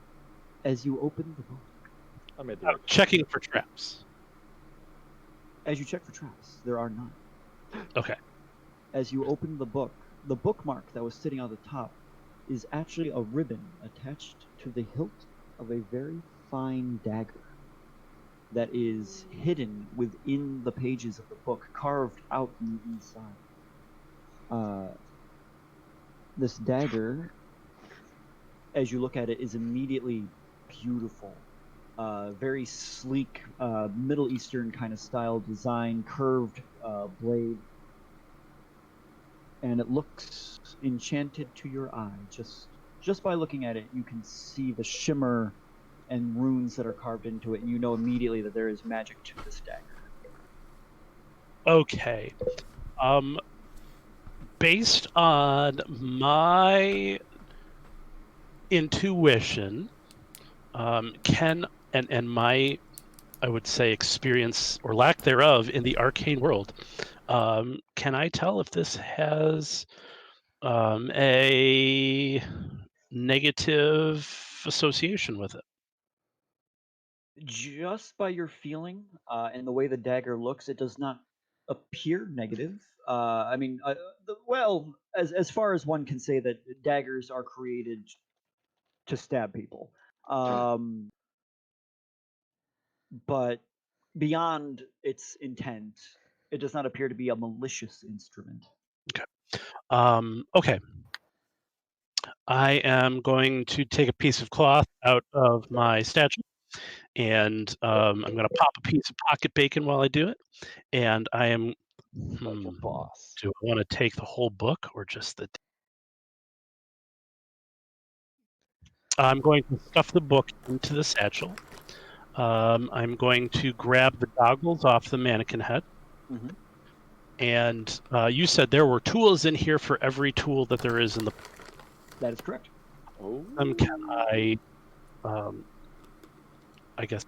As you open the book, I made the I'm checking for traps. as you check for traps, there are none. Okay. As you open the book, the bookmark that was sitting on the top is actually a ribbon attached to the hilt of a very fine dagger that is hidden within the pages of the book, carved out in the inside. This dagger, as you look at it, is immediately beautiful. Very sleek, Middle Eastern kind of style design, curved blade. And it looks enchanted to your eye. Just by looking at it, you can see the shimmer and runes that are carved into it, and you know immediately that there is magic to this dagger. Okay. Based on my intuition, and my, I would say, experience or lack thereof in the arcane world, can I tell if this has a negative association with it? Just by your feeling and the way the dagger looks, it does not appear negative. I mean, as far as one can say that daggers are created to stab people. But beyond its intent, it does not appear to be a malicious instrument. Okay. I am going to take a piece of cloth out of my statue, and I'm going to pop a piece of pocket bacon while I do it. And I am. Such a boss. Do I want to take the whole book or just the? I'm going to stuff the book into the satchel. I'm going to grab the goggles off the mannequin head. Mhm. And you said there were tools in here for every tool that there is in the. That is correct. Oh. Can I? I guess.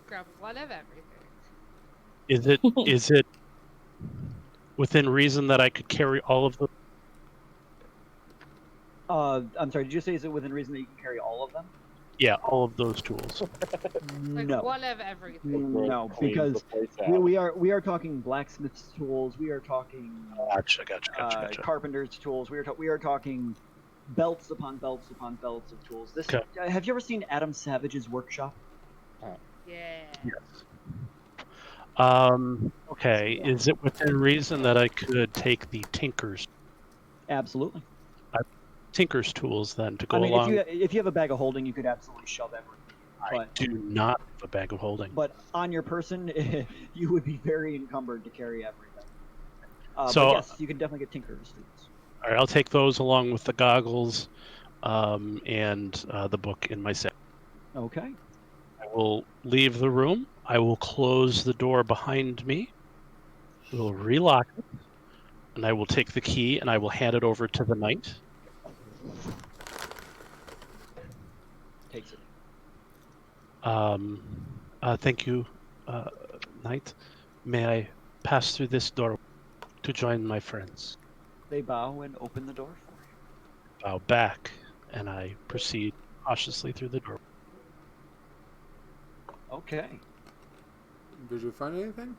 Grab one of everything. Is it within reason that I could carry all of them? I'm sorry, did you say is it within reason that you can carry all of them? Yeah, all of those tools. Like No. one of everything. No, Cleans the because place out. we are talking blacksmith's tools. We are talking Gotcha. carpenter's tools. We are talking belts upon belts upon belts of tools. This Okay. Have you ever seen Adam Savage's workshop? Yeah. Okay. Is it within reason that I could take the tinker's tools then to go I mean, along? if you have a bag of holding, you could absolutely shove everything. I But do not have a bag of holding. but on your person, you would be very encumbered to carry everything. So- but yes, you can definitely get tinker's tools. All right, I'll take those along with the goggles, and the book in my set. Okay. I will leave the room. I will close the door behind me. We'll relock it, and I will take the key and I will hand it over to the knight. Takes it. Thank you, knight. May I pass through this door to join my friends? They bow and open the door for you. Bow back, and I proceed cautiously through the door. Okay. Did you find anything?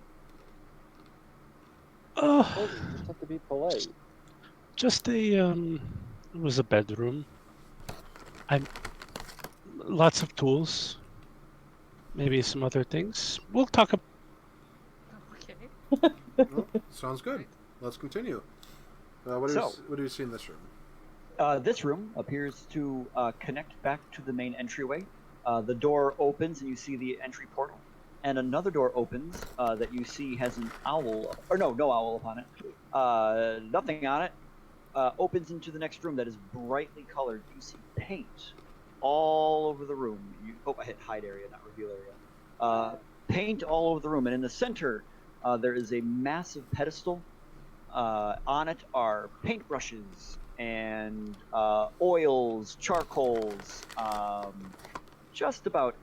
Oh, you just have to be polite. Just it was a bedroom. Lots of tools. Maybe some other things. We'll talk about. Okay. Well, sounds good. Let's continue. What do you see in this room? This room appears to connect back to the main entryway. The door opens and you see the entry portal. And another door opens that you see has an owl, or no owl upon it. Nothing on it. Opens into the next room that is brightly colored. You see paint all over the room. I hit hide area, not reveal area. Paint all over the room, and in the center, there is a massive pedestal. On it are paintbrushes and oils, charcoals, just about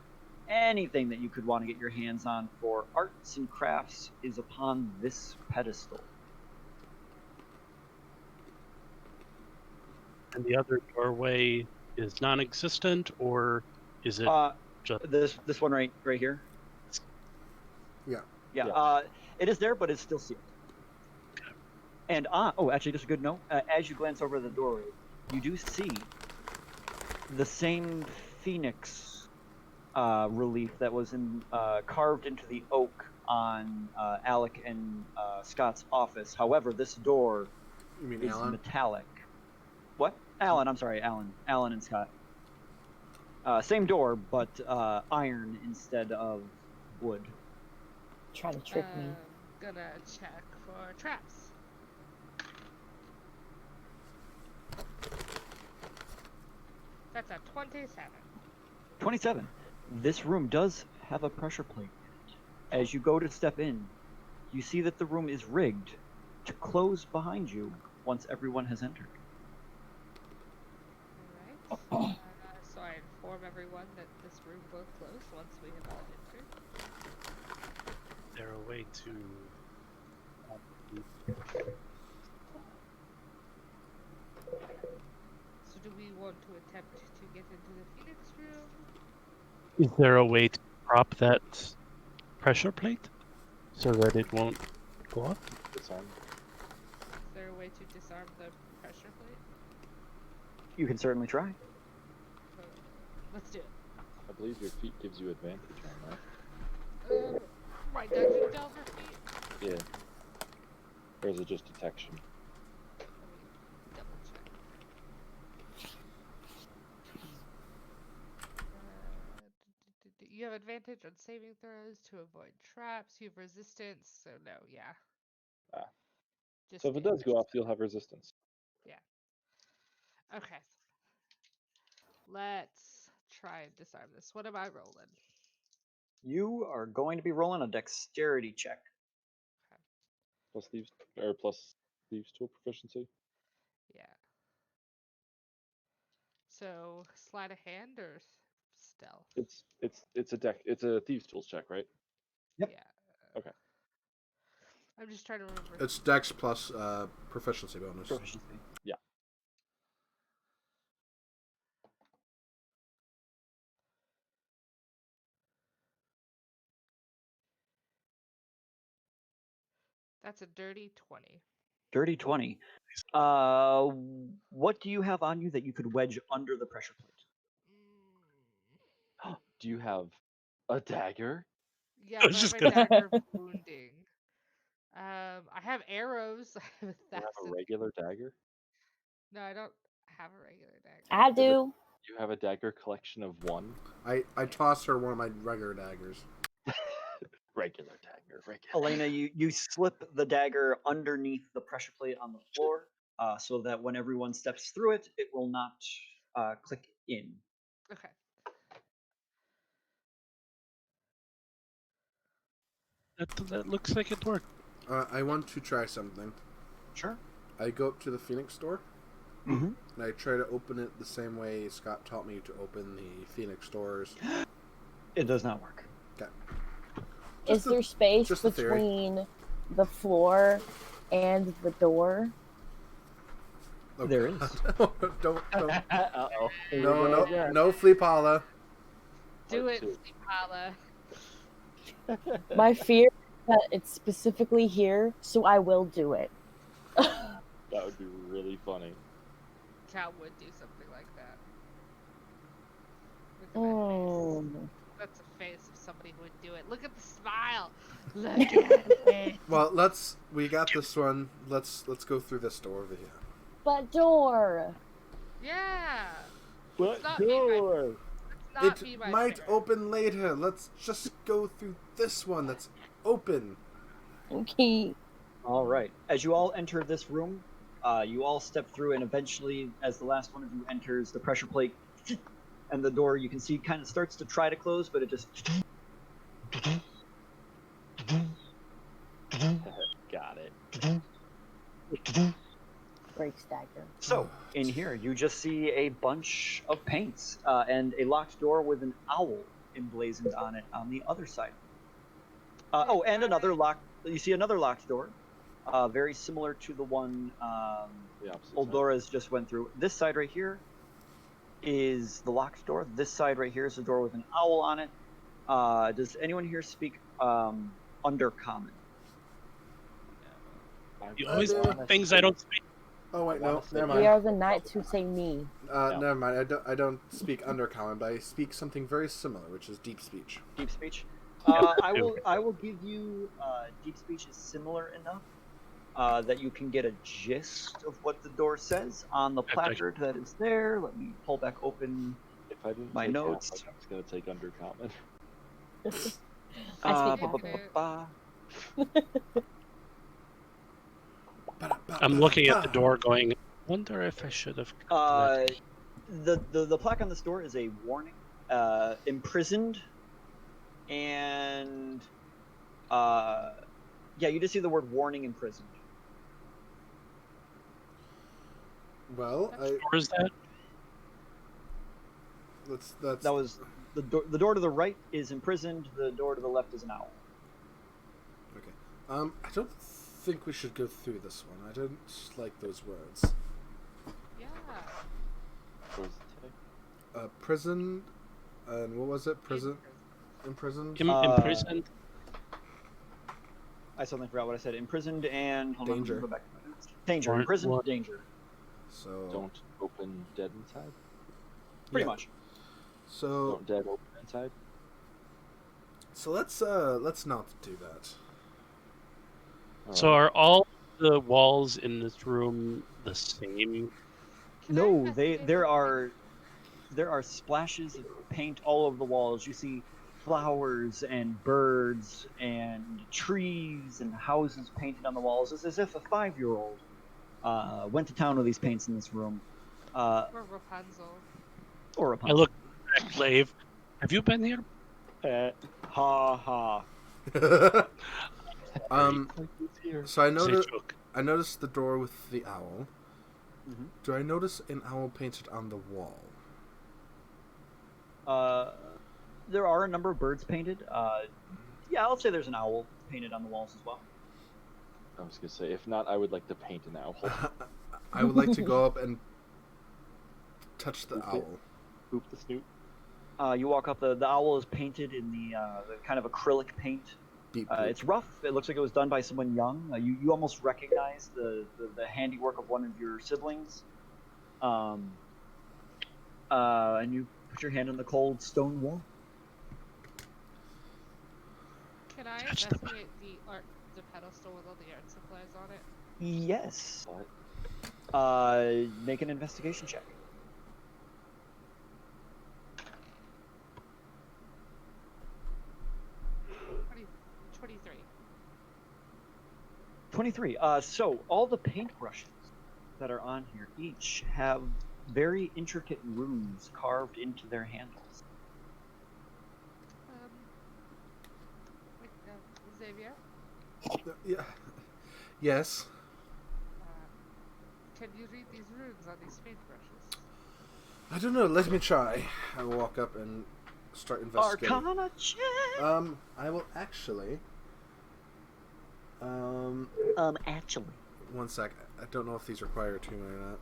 anything that you could want to get your hands on for arts and crafts is upon this pedestal. And the other doorway is non-existent, or is it just This one right here? Yeah. Yeah. It is there, but it's still sealed. And actually, just a good note. As you glance over the doorway, you do see the same phoenix relief that was carved into the oak on Alec and Scott's office. However, this door You mean is Alan? metallic. What? Alan, I'm sorry, Alan. Alan and Scott. Same door, but iron instead of wood. Try to trick me. Gonna check for traps. That's a 27. 27. This room does have a pressure plate in it. As you go to step in, you see that the room is rigged to close behind you once everyone has entered. Alright. So I inform everyone that this room will close once we have all entered. is there a way to So do we want to attempt to get into the Phoenix room? is there a way to prop that pressure plate so that it won't go up? Disarm. Is there a way to disarm the pressure plate? You can certainly try. Let's do it. I believe your feet gives you advantage on that. My dungeon delver feet? Yeah. Or is it just detection? Let me double check. You have advantage on saving throws to avoid traps. You have resistance, so no, yeah. Ah. Just So if it does go off, you'll have resistance. Okay. Let's try and disarm this. What am I rolling? You are going to be rolling a dexterity check. Plus thieves tool proficiency. Yeah. So sleight of hand or stealth? It's a thieves tools check, right? Yep. Yeah. Okay. I'm just trying to remember. It's Dex plus proficiency bonus. Proficiency. Yeah. That's a dirty 20. Dirty 20. What do you have on you that you could wedge under the pressure plate? Do you have a dagger? Yeah, I I was have just a gonna- dagger of wounding. I have arrows. I have Do you have a 1,000. regular dagger? No, I don't have a regular dagger. I do. You have a dagger collection of one? I toss her one of my regular daggers. Regular dagger, regular. Elena, you slip the dagger underneath the pressure plate on the floor, so that when everyone steps through it, it will not click in. Okay. That looks like it worked. I want to try something. Sure. I go up to the Phoenix door Mm-hmm. and I try to open it the same way Scott taught me to open the Phoenix doors. It does not work. Okay. Is there space just a theory. between the floor and the door? Okay. There is. don't. Uh-oh. No, Fleepala. Do Part it, two. Sleepala. My fear is that it's specifically here, so I will do it. That would be really funny. Cal would do something like that. Look at that Oh. face. That's a face of somebody who would do it. Look at the smile. Look at it. Well, we got this one. Let's go through this door over here. But door! Yeah. What not me, my- door? Let's not be It my might favorite. open later. Let's just go through this one that's open. Okay. All right. As you all enter this room, you all step through, and eventually, as the last one of you enters, the pressure plate and the door you can see kind of starts to try to close, but it just Got it. Break stagger. So, in here, you just see a bunch of paints and a locked door with an owl emblazoned on it on the other side. Oh, and another locked. You see another locked door, very similar to the one The opposite Old side. Dora's just went through. This side right here is the locked door. This side right here is a door with an owl on it. Does anyone here speak Undercommon? You always do. pick things I don't speak. Oh wait, no, never We mind. are the knights who say me. Never mind. I don't speak Undercommon, but I speak something very similar, which is deep speech. Deep speech. Yeah, I will give you deep speech is similar enough that you can get a gist of what the door says on the placard that is there. Let me pull back open If I didn't my take notes. Catholic, I was gonna take Undercommon. I speak ba- Catholic. ba- I'm looking at the door going, wonder if I should have. ba. The plaque on this door is a warning. Imprisoned, and yeah, you just see the word warning imprisoned. Well, Or is that? that's That was the door. The door to the right is imprisoned. The door to the left is an owl. okay. I don't think we should go through this one. I don't like those words. Yeah. What does it say? Prison, and what was it? Prison, imprisoned. Imprisoned? I suddenly forgot what I said. Imprisoned and hold on, let me Danger. go back to my notes. Danger. Warrant- Imprisoned. warrant. Danger. So Don't open dead inside. Pretty yeah. much. So Don't dead open inside. let's not do that. So are all the walls in this room the same? Can I No, investigate there something? are splashes of paint all over the walls. You see flowers and birds and trees and houses painted on the walls. It's as if a 5-year-old went to town with these paints in this room. Or Rapunzel. Or a I pumpkin. look at Glaive. Have you been here? Ha ha. So I It's a noticed. joke. I noticed the door with the owl. Mhm. Do I notice an owl painted on the wall? There are a number of birds painted. Yeah, I'll say there's an owl painted on the walls as well. I was gonna say, if not, I would like to paint an owl. I would like to go up and touch the Okay. owl. Boop the snoot. You walk up. The owl is painted in the kind of acrylic paint. Beep. It's rough. It looks like it was done by someone young. You almost recognize the handiwork of one of your siblings. And you put your hand on the cold stone wall. Can I Touch the investigate the pedestal with all the art supplies on it? Yes. What? Make an investigation check. 23. 23. So all the paintbrushes that are on here each have very intricate runes carved into their handles. Wait, Xavier, Yeah. Yes. can you read these runes on these paintbrushes? I don't know. Let me try. I will walk up and start investigating. Arcana check. I will actually. Actually. One sec. I don't know if these require attunement or not.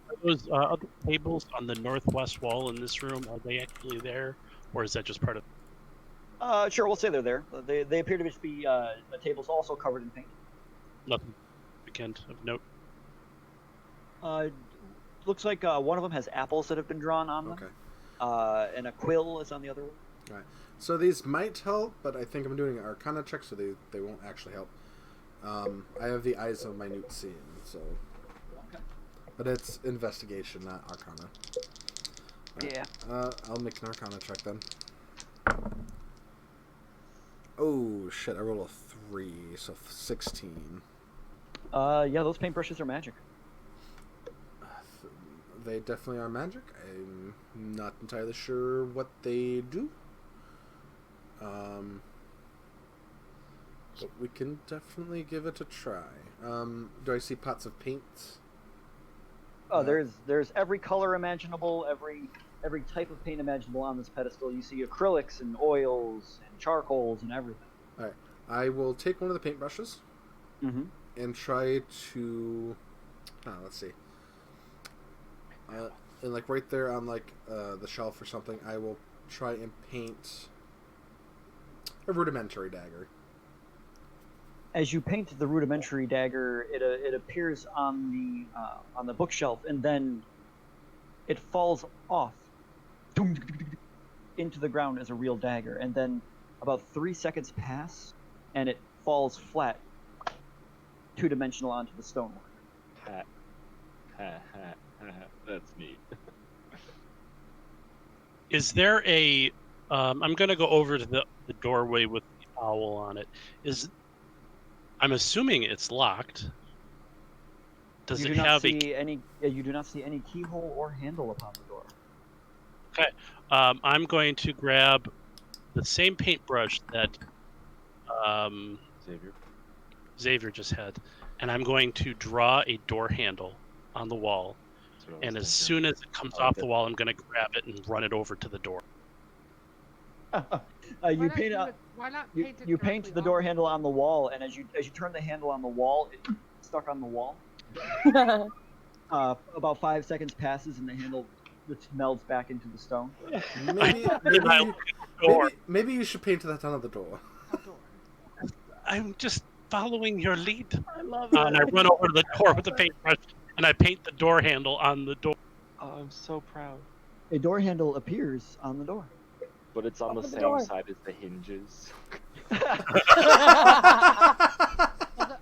Are those other tables on the northwest wall in this room, are they actually there? Or is that just part of Sure, we'll say they're there. They appear to just be the tables also covered in paint. nothing significant of note? Looks like one of them has apples that have been drawn on them. Okay. And a quill is on the other one. All right. So these might help, but I think I'm doing an Arcana check, so they won't actually help. I have the eyes of minute seeing, so. Okay. But it's investigation, not Arcana. Yeah. I'll make an Arcana check then. Oh shit! I rolled a 3, so 16. Yeah, those paintbrushes are magic. they definitely are magic. I'm not entirely sure what they do. But we can definitely give it a try. Do I see pots of paint? Oh, there's every color imaginable, every type of paint imaginable on this pedestal. You see acrylics and oils and charcoals and everything. Alright. I will take one of the paintbrushes Mm-hmm. and try to... let's see. And like right there on like the shelf or something, I will try and paint a rudimentary dagger. As you paint the rudimentary dagger, it appears on the bookshelf, and then it falls off into the ground as a real dagger. And then about 3 seconds pass, and it falls flat, 2-dimensional onto the stonework. Ha. Ha ha ha. That's neat. Is there a? I'm going to go over to the doorway with the owl on it. I'm assuming it's locked. Does You it do not have see any? You do not see any keyhole or handle upon the door. I'm going to grab the same paintbrush that Xavier. Xavier just had, and I'm going to draw a door handle on the wall. That's what I And was as thinking. soon as it comes I like off the it. wall, I'm going to grab it and run it over to the door. You Why not paint do a- it- Why not you, paint it you paint directly the on door handle on the wall, and as you turn the handle on the wall, it's stuck on the wall. About 5 seconds passes, and the handle just melds back into the stone. Maybe, And I look at the door. maybe you should paint that on the door. outdoor? I'm just following your lead. I love And I run over to the door with the paintbrush, and I paint the door handle on the door. Oh, I'm so proud. A door handle appears on the door. But it's on the Open the same door. side as the hinges.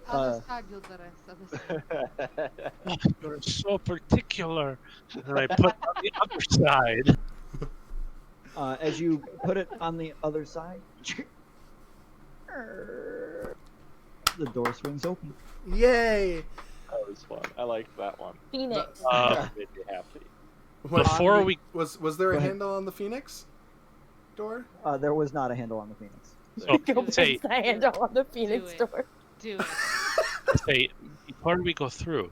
Other side, you'll the rest. Other side. You're so particular. And I put it on the other side. As you put it on the other side, the door swings open. Yay! That was fun. I liked that one. Phoenix. That made me happy. Before we was there Go a ahead. handle on the Phoenix door? There was not a handle on the Phoenix. so, Go say, place the handle on the Phoenix it. door. Do it. say, before we go through,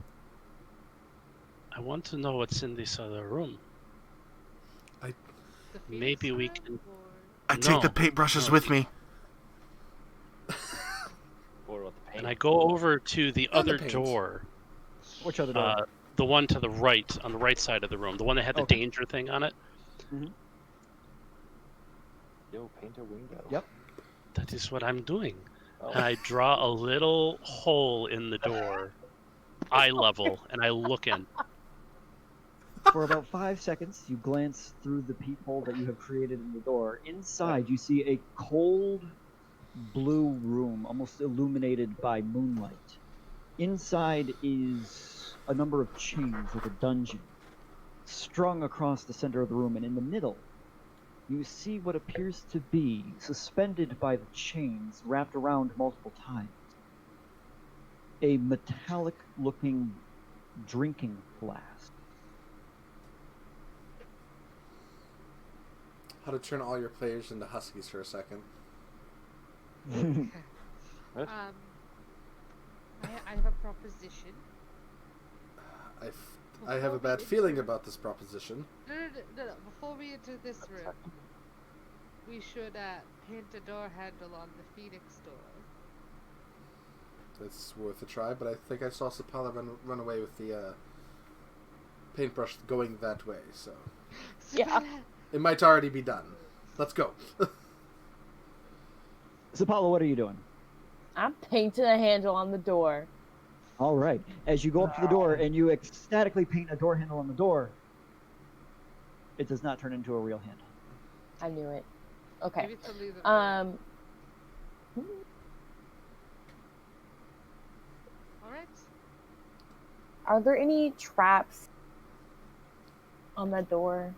I want to know what's in this other room. The Maybe Phoenix we room, can- or- I take the No. paintbrushes No. with me. Or with the paint. And I go over to the And the other paint. door, Which other door? the one to the right, on the right side of the room, the one that had the Okay. danger thing on it. Yo, paint a window. Yep. That is what I'm doing. Oh. And I draw a little hole in the door, eye level, and I look in. For about 5 seconds, you glance through the peephole that you have created in the door. Inside, you see a cold blue room, almost illuminated by moonlight. Inside is a number of chains, like a dungeon, strung across the center of the room, and in the middle, you see what appears to be, suspended by the chains, wrapped around multiple times, a metallic-looking drinking flask. How to turn all your players into huskies for a second. What? I have a proposition. I have a bad feeling about this proposition. No. Before we enter this room, we should paint a door handle on the Phoenix door. It's worth a try, but I think I saw Sapala run away with the paintbrush going that way, so Yeah. it might already be done. Let's go. So, Paulo, what are you doing? I'm painting a handle on the door. All right. As you go up to the door and you ecstatically paint a door handle on the door, it does not turn into a real handle. I knew it. Okay. Maybe it's something that all right. Are there any traps on that door?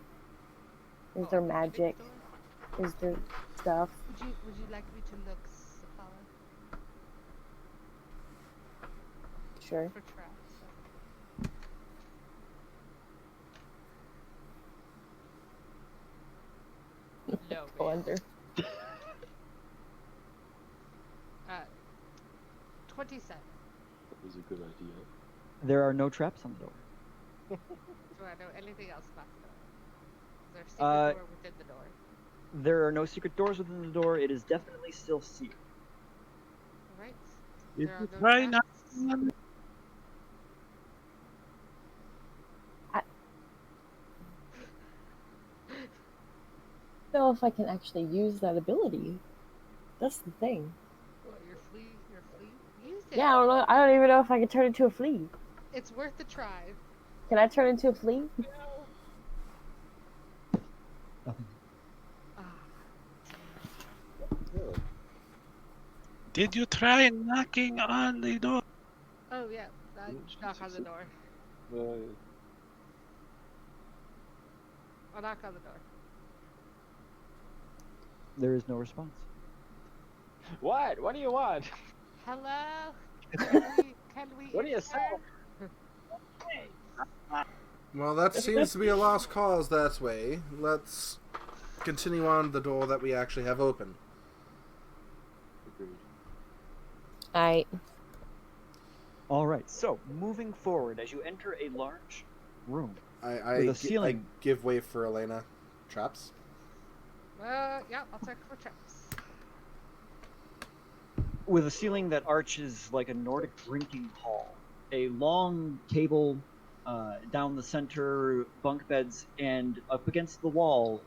Is there Oh, the Phoenix magic? door? Is there stuff? Would you like me to look, Sapala, Sure. for traps? No, Go ma'am. under. 27. That was a good idea. There are no traps on the door. Do I know anything else about the door? Is there a secret Uh, door within the door? There are no secret doors within the door. It is definitely still sealed. Alright. If There are you no try not traps. I don't know if I can actually use that ability. That's the thing. What, your flea? Your flea? Use it. Yeah, I don't know. I don't even know if I can turn into a flea. It's worth a try. Can I turn into a flea? Nothing. Ah. Really? Did you try knocking on the door? Oh yeah. Knock on the door. I'll knock on the door. There is no response. What? What do you want? Hello? Can we What do you enter? say? Well, that seems to be a lost cause that way. Let's continue on the door that we actually have open. Agreed. I All right. So moving forward, as you enter a large room I with a ceiling, give way for Elena. Traps. Yeah, I'll check for traps. with a ceiling that arches like a Nordic drinking hall, a long table down the center, bunk beds, and up against the wall,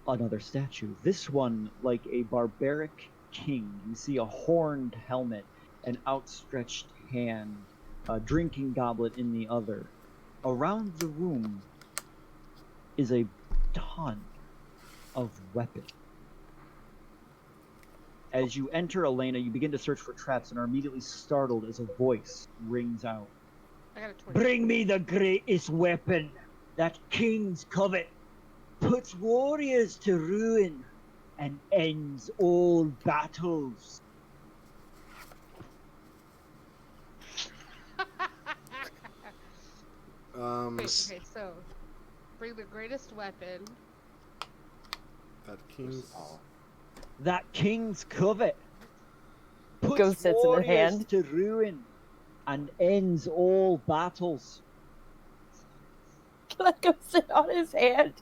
another statue. This one like a barbaric king. You see a horned helmet, an outstretched hand, a drinking goblet in the other. Around the room is a ton of weapons. As you enter, Elena, you begin to search for traps and are immediately startled as a voice rings out. I got a 20. Bring me the greatest weapon that kings covet, puts warriors to ruin, and ends all battles. Wait, okay, so bring the greatest weapon. That king's. Oh. That kings covet, puts Ghost sits in the warriors hand. to ruin, and ends all battles. can I go sit on his hand?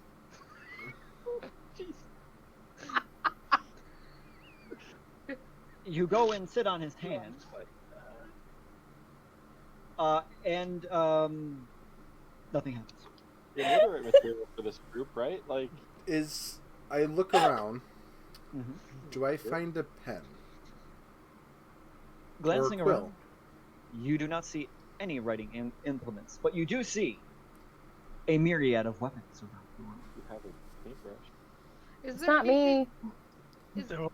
You go and sit on his hand, and nothing happens. The literate material for this group, right? Like, I look around. Mm-hmm. Do I find a pen? Glancing Or a quill? around, you do not see any writing implements, but you do see a myriad of weapons around the room. you have a paintbrush. Is It's there not anything, me. Is, There was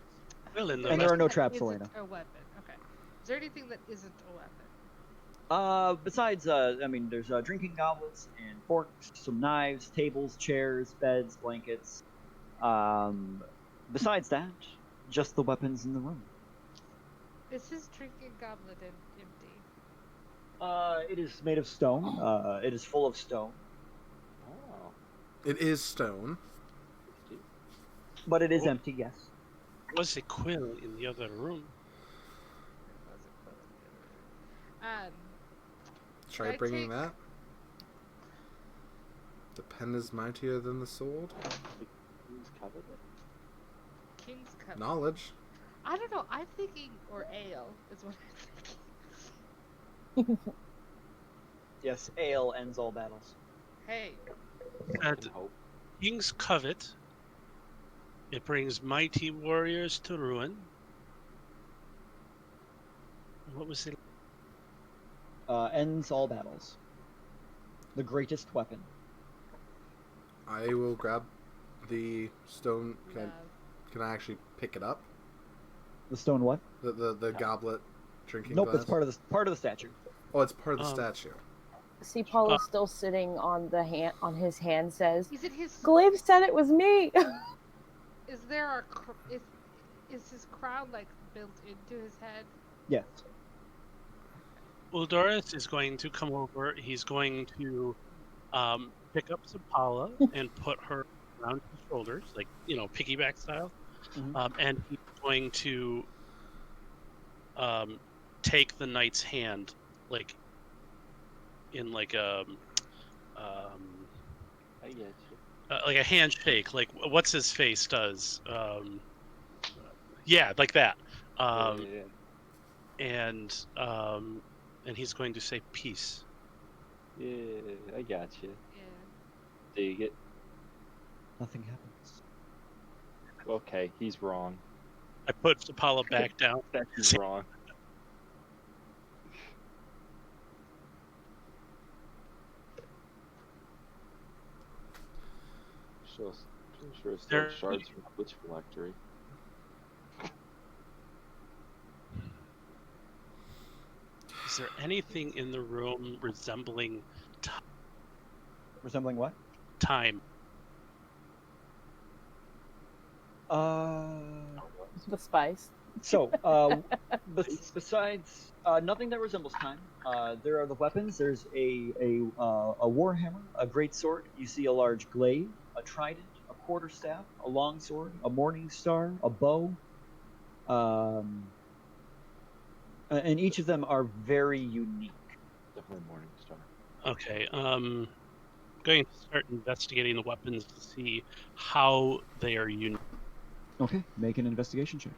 will in the And there are no that traps, isn't Elena. a weapon? Okay. Is there anything that isn't a weapon? Besides, there's drinking goblets and forks, some knives, tables, chairs, beds, blankets. Besides that, just the weapons in the room. Is his drinking goblet empty? It is made of stone. It is full of stone, Oh. It is stone. but it is Oh. empty. Yes. was a quill in the other room. There was a quill in the other room. Try I bringing take- that. The pen is mightier than the sword. Who's covered it? King's Cup. Knowledge. I don't know. I'm thinking, or ale is what I'm thinking. Yes. Ale ends all battles. Hey, At Can hope. King's Covet, it brings mighty warriors to ruin. What was it? Ends all battles. The greatest weapon. I will grab the stone. no. Can I actually pick it up? The stone what? The goblet drinking Nope. glass? It's part of the statue. Oh, it's part of the Um, statue. See, Paul is still sitting on the hand. On his hand says, Is it his? "Glaive said it was me." Is there is his crown like built into his head? Yes. Uldoris is going to come over. He's going to pick up Zapala and put her around his shoulders, like piggyback style, Mhm. and he's going to take the knight's hand, like in I get you. like a handshake, like what's his face does. Yeah, like that. Yeah. And he's going to say peace. Yeah, I got you. Yeah. Dig it. Nothing happens. Okay, he's wrong. I put Apollo back down. He's wrong. Pretty sure it's There- still shards from the Witch Phylactery. Is there anything in the room resembling Resembling what? time? The spice. So, besides nothing that resembles time, there are the weapons. There's a warhammer, a great sword. You see a large glaive, a trident, a quarterstaff, a longsword, a morning star, a bow. And each of them are very unique. Definitely Morning Star. Okay. Going to start investigating the weapons to see how they are unique. Okay, make an investigation check.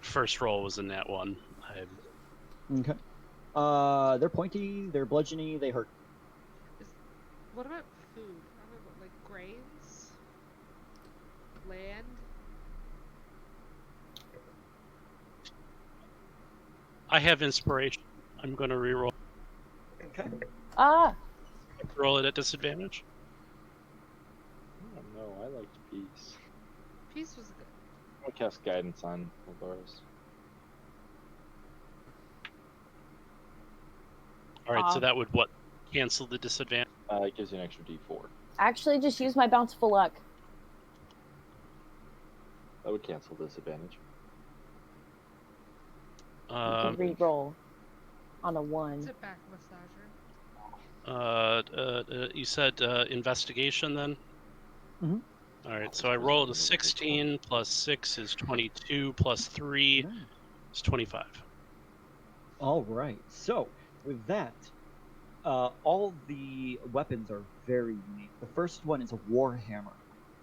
First roll was in that one. Okay. They're pointy, they're bludgeony, they hurt. What about food? I don't know, like grains, land. I have inspiration. I'm going to reroll. Okay. Ah, Roll it at disadvantage. I don't know. I liked Peace. Peace was good. I'll cast Guidance on Eldoris. All right, so Ah. that would cancel the disadvantage. It gives you an extra D4. actually, just use my bountiful luck. That would cancel disadvantage. You can re-roll on a It's 1. a back massager. You said investigation then? Mhm. All right, so I rolled a 16 plus 6 is 22 plus 3 is 25. All right. So, with that, all the weapons are very unique. The first one is a warhammer.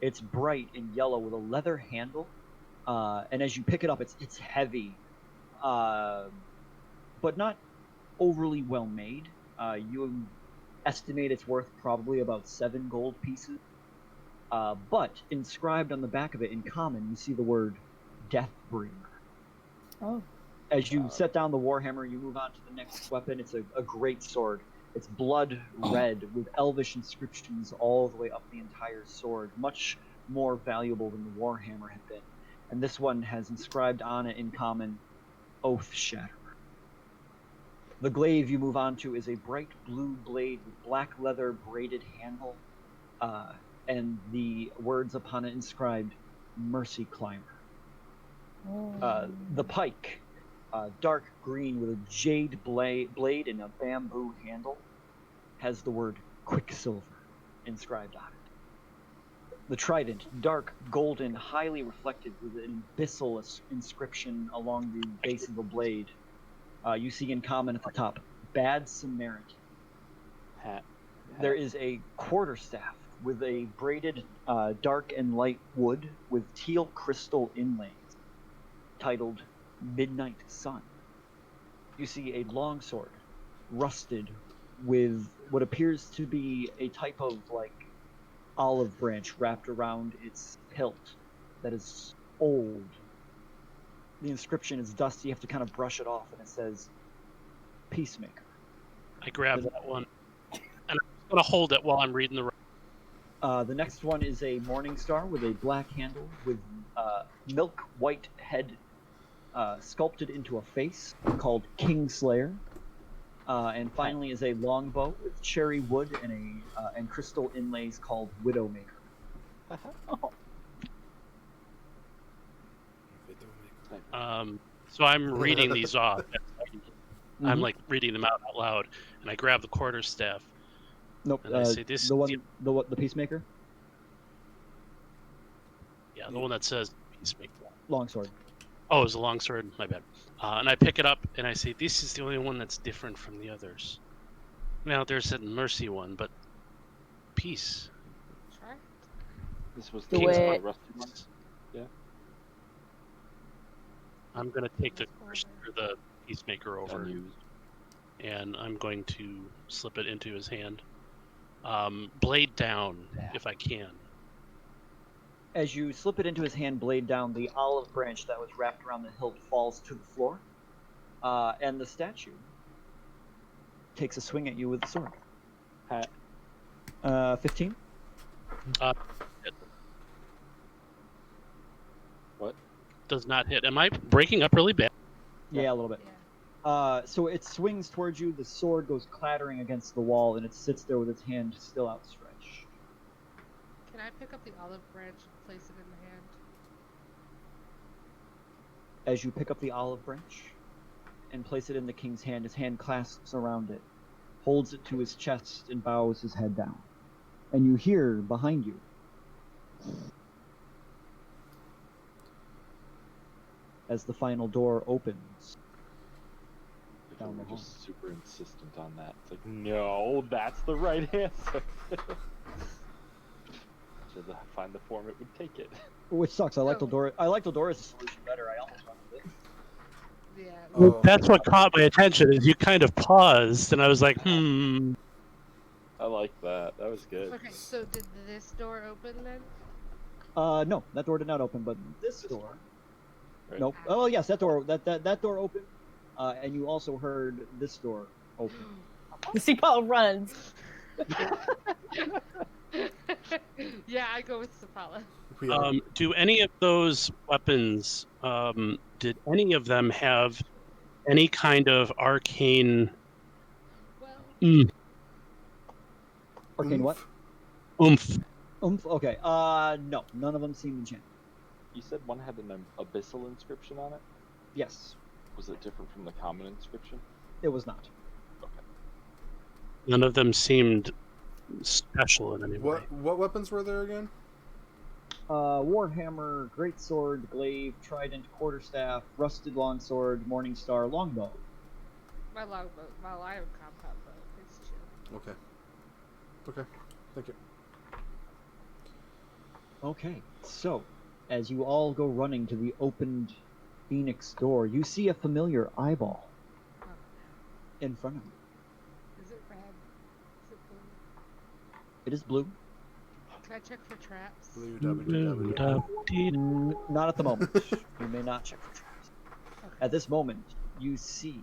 It's bright and yellow with a leather handle, and as you pick it up, it's heavy, but not overly well made. You estimate it's worth probably about 7 gold pieces. But inscribed on the back of it in common, you see the word Deathbringer. Oh. As you set down the warhammer, you move on to the next weapon. It's a great sword. It's blood red with elvish inscriptions all the way up the entire sword, much more valuable than the warhammer had been. And this one has inscribed on it in common, Oath Shatterer. The glaive you move on to is a bright blue blade with black leather braided handle, and the words upon it inscribed, Mercy Climber. The pike, dark green with a jade blade and a bamboo handle, has the word Quicksilver inscribed on it. The trident, dark golden, highly reflected with an abyssal inscription along the base of the blade. You see in common at the top, Bad Samaritan. Hat. There is a quarterstaff with a braided dark and light wood with teal crystal inlays, titled Midnight Sun. You see a longsword, rusted, with what appears to be a type of olive branch wrapped around its hilt that is old. The inscription is dusty. You have to kind of brush it off, and it says Peacemaker. I grabbed that one, and I'm going to hold it while I'm reading The next one is a morning star with a black handle with milk white head sculpted into a face called Kingslayer. And finally is a longbow with cherry wood and crystal inlays called Widowmaker. So I'm reading these off. I'm Mhm. reading them out loud, and I grab the quarterstaff. Nope. And I say, "This the is one, the peacemaker, Yeah, the one that says Peacemaker. longsword. Oh, it was a longsword. My bad. And I pick it up and I say, "This is the only one that's different from the others." Now there's that mercy one, but peace. Sure. This was Do the it. rusty one. I'm gonna take the Let's go or the Peacemaker over, Unused. and I'm going to slip it into his hand. Blade down, if I can. As you slip it into his hand, blade down, the olive branch that was wrapped around the hilt falls to the floor, and the statue takes a swing at you with the sword. Ha- 15. What? Does not hit. Am I breaking up really bad? Yeah, a little bit. Yeah. So it swings towards you. The sword goes clattering against the wall, and it sits there with its hand still outstretched. Can I pick up the olive branch and place it in the hand? As you pick up the olive branch and place it in the king's hand, his hand clasps around it, holds it to his chest, and bows his head down. And you hear behind you as the final door opens. If Down we the were just super insistent on that. It's like, no, that's the right answer. Should I find the form it would take it. Which sucks. I like Oh. Eldora as a solution better. I almost went with it. Yeah. Oh. That's what caught my attention. Is you kind of paused, and I was like, "Hmm." I like that. That was good. Okay, so did this door open then? No, that door did not open, but this door. Right. Nope. Oh yes, that door. That door opened, and you also heard this door open. Sipal runs. Yeah, I go with Sapala. We are- Do any of those weapons? Did any of them have any kind of arcane? Well, Arcane what? Oomph. Okay. No, none of them seem enchanted. You said one had an abyssal inscription on it? Yes, Was it different from the common inscription? it was not. None of them seemed special in any way. what weapons were there again? Warhammer, greatsword, glaive, trident, quarterstaff, rusted longsword, morning star, longbow. my longbow, my iron compound bow. It's chill. Okay. Okay. Thank you. Okay, so as you all go running to the opened Phoenix door, you see a familiar eyeball Oh, in front of you. is it red? Is it blue? It is blue. Can I check for traps? Blue WW. Not at the moment. You may not check for traps. Okay. At this moment, you see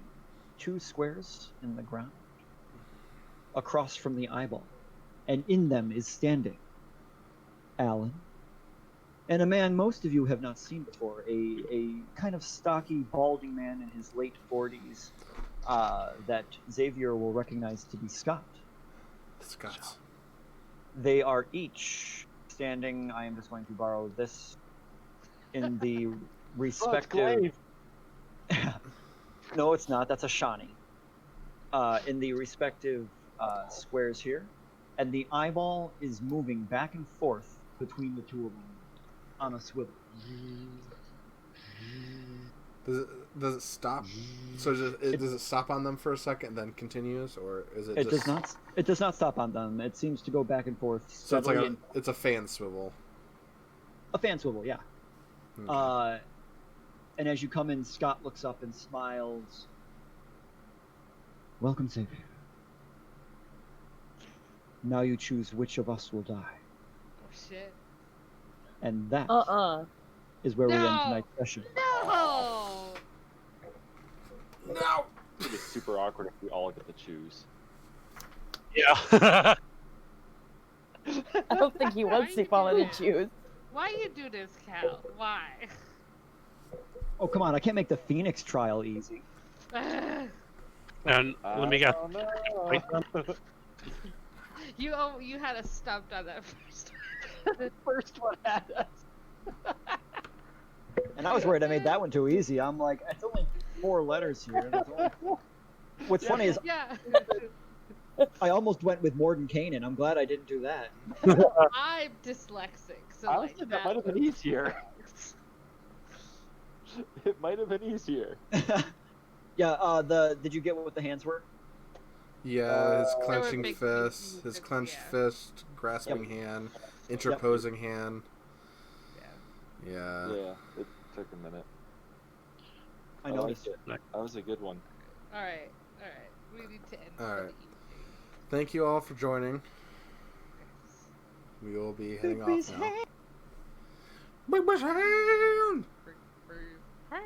two squares in the ground across from the eyeball, and in them is standing Alan and a man most of you have not seen before, a kind of stocky, balding man in his late 40s that Xavier will recognize to be Scott. Scots. They are each standing, I am just going to borrow this, in the respective... No, it's not. That's a Shawnee. In the respective squares here. And the eyeball is moving back and forth between the two of them on a swivel. Does it stop? So does it stop on them for a second, then continues, or is it? It does not. It does not stop on them. It seems to go back and forth. So it's like steadily it's a fan swivel. a fan swivel, yeah. Okay. And as you come in, Scott looks up and smiles. Welcome, Xavier. Now you choose which of us will die. Oh shit. And that is where we end No! tonight's session. No! No. It's super awkward if we all get to choose. Yeah. I don't think he wants Why Sipal you to do choose. Why you do this, Cal? Why? Oh, come on. I can't make the Phoenix trial easy. And let me guess. Oh, no. You had us stumped on that first. The first one had us. And I was worried I made that one too easy. I'm like, it's only 4 letters here. What's funny is Yeah. I almost went with Mordenkainen. I'm glad I didn't do that. I'm dyslexic, so Honestly, like that might have been was- easier. It might have been easier. Yeah. Did you get what the hands were? Yeah, his They were clenching big fist, his movements, clenched yeah. fist, grasping hand, interposing hand. Yeah. Yeah. Yeah, it took a minute. I liked noticed. it. That was a good one. All right. We need to end All for right. the evening. Thank you all for joining. Yes. We will be heading Bigby's off now. hand. Big hand! Brr, brr, brr.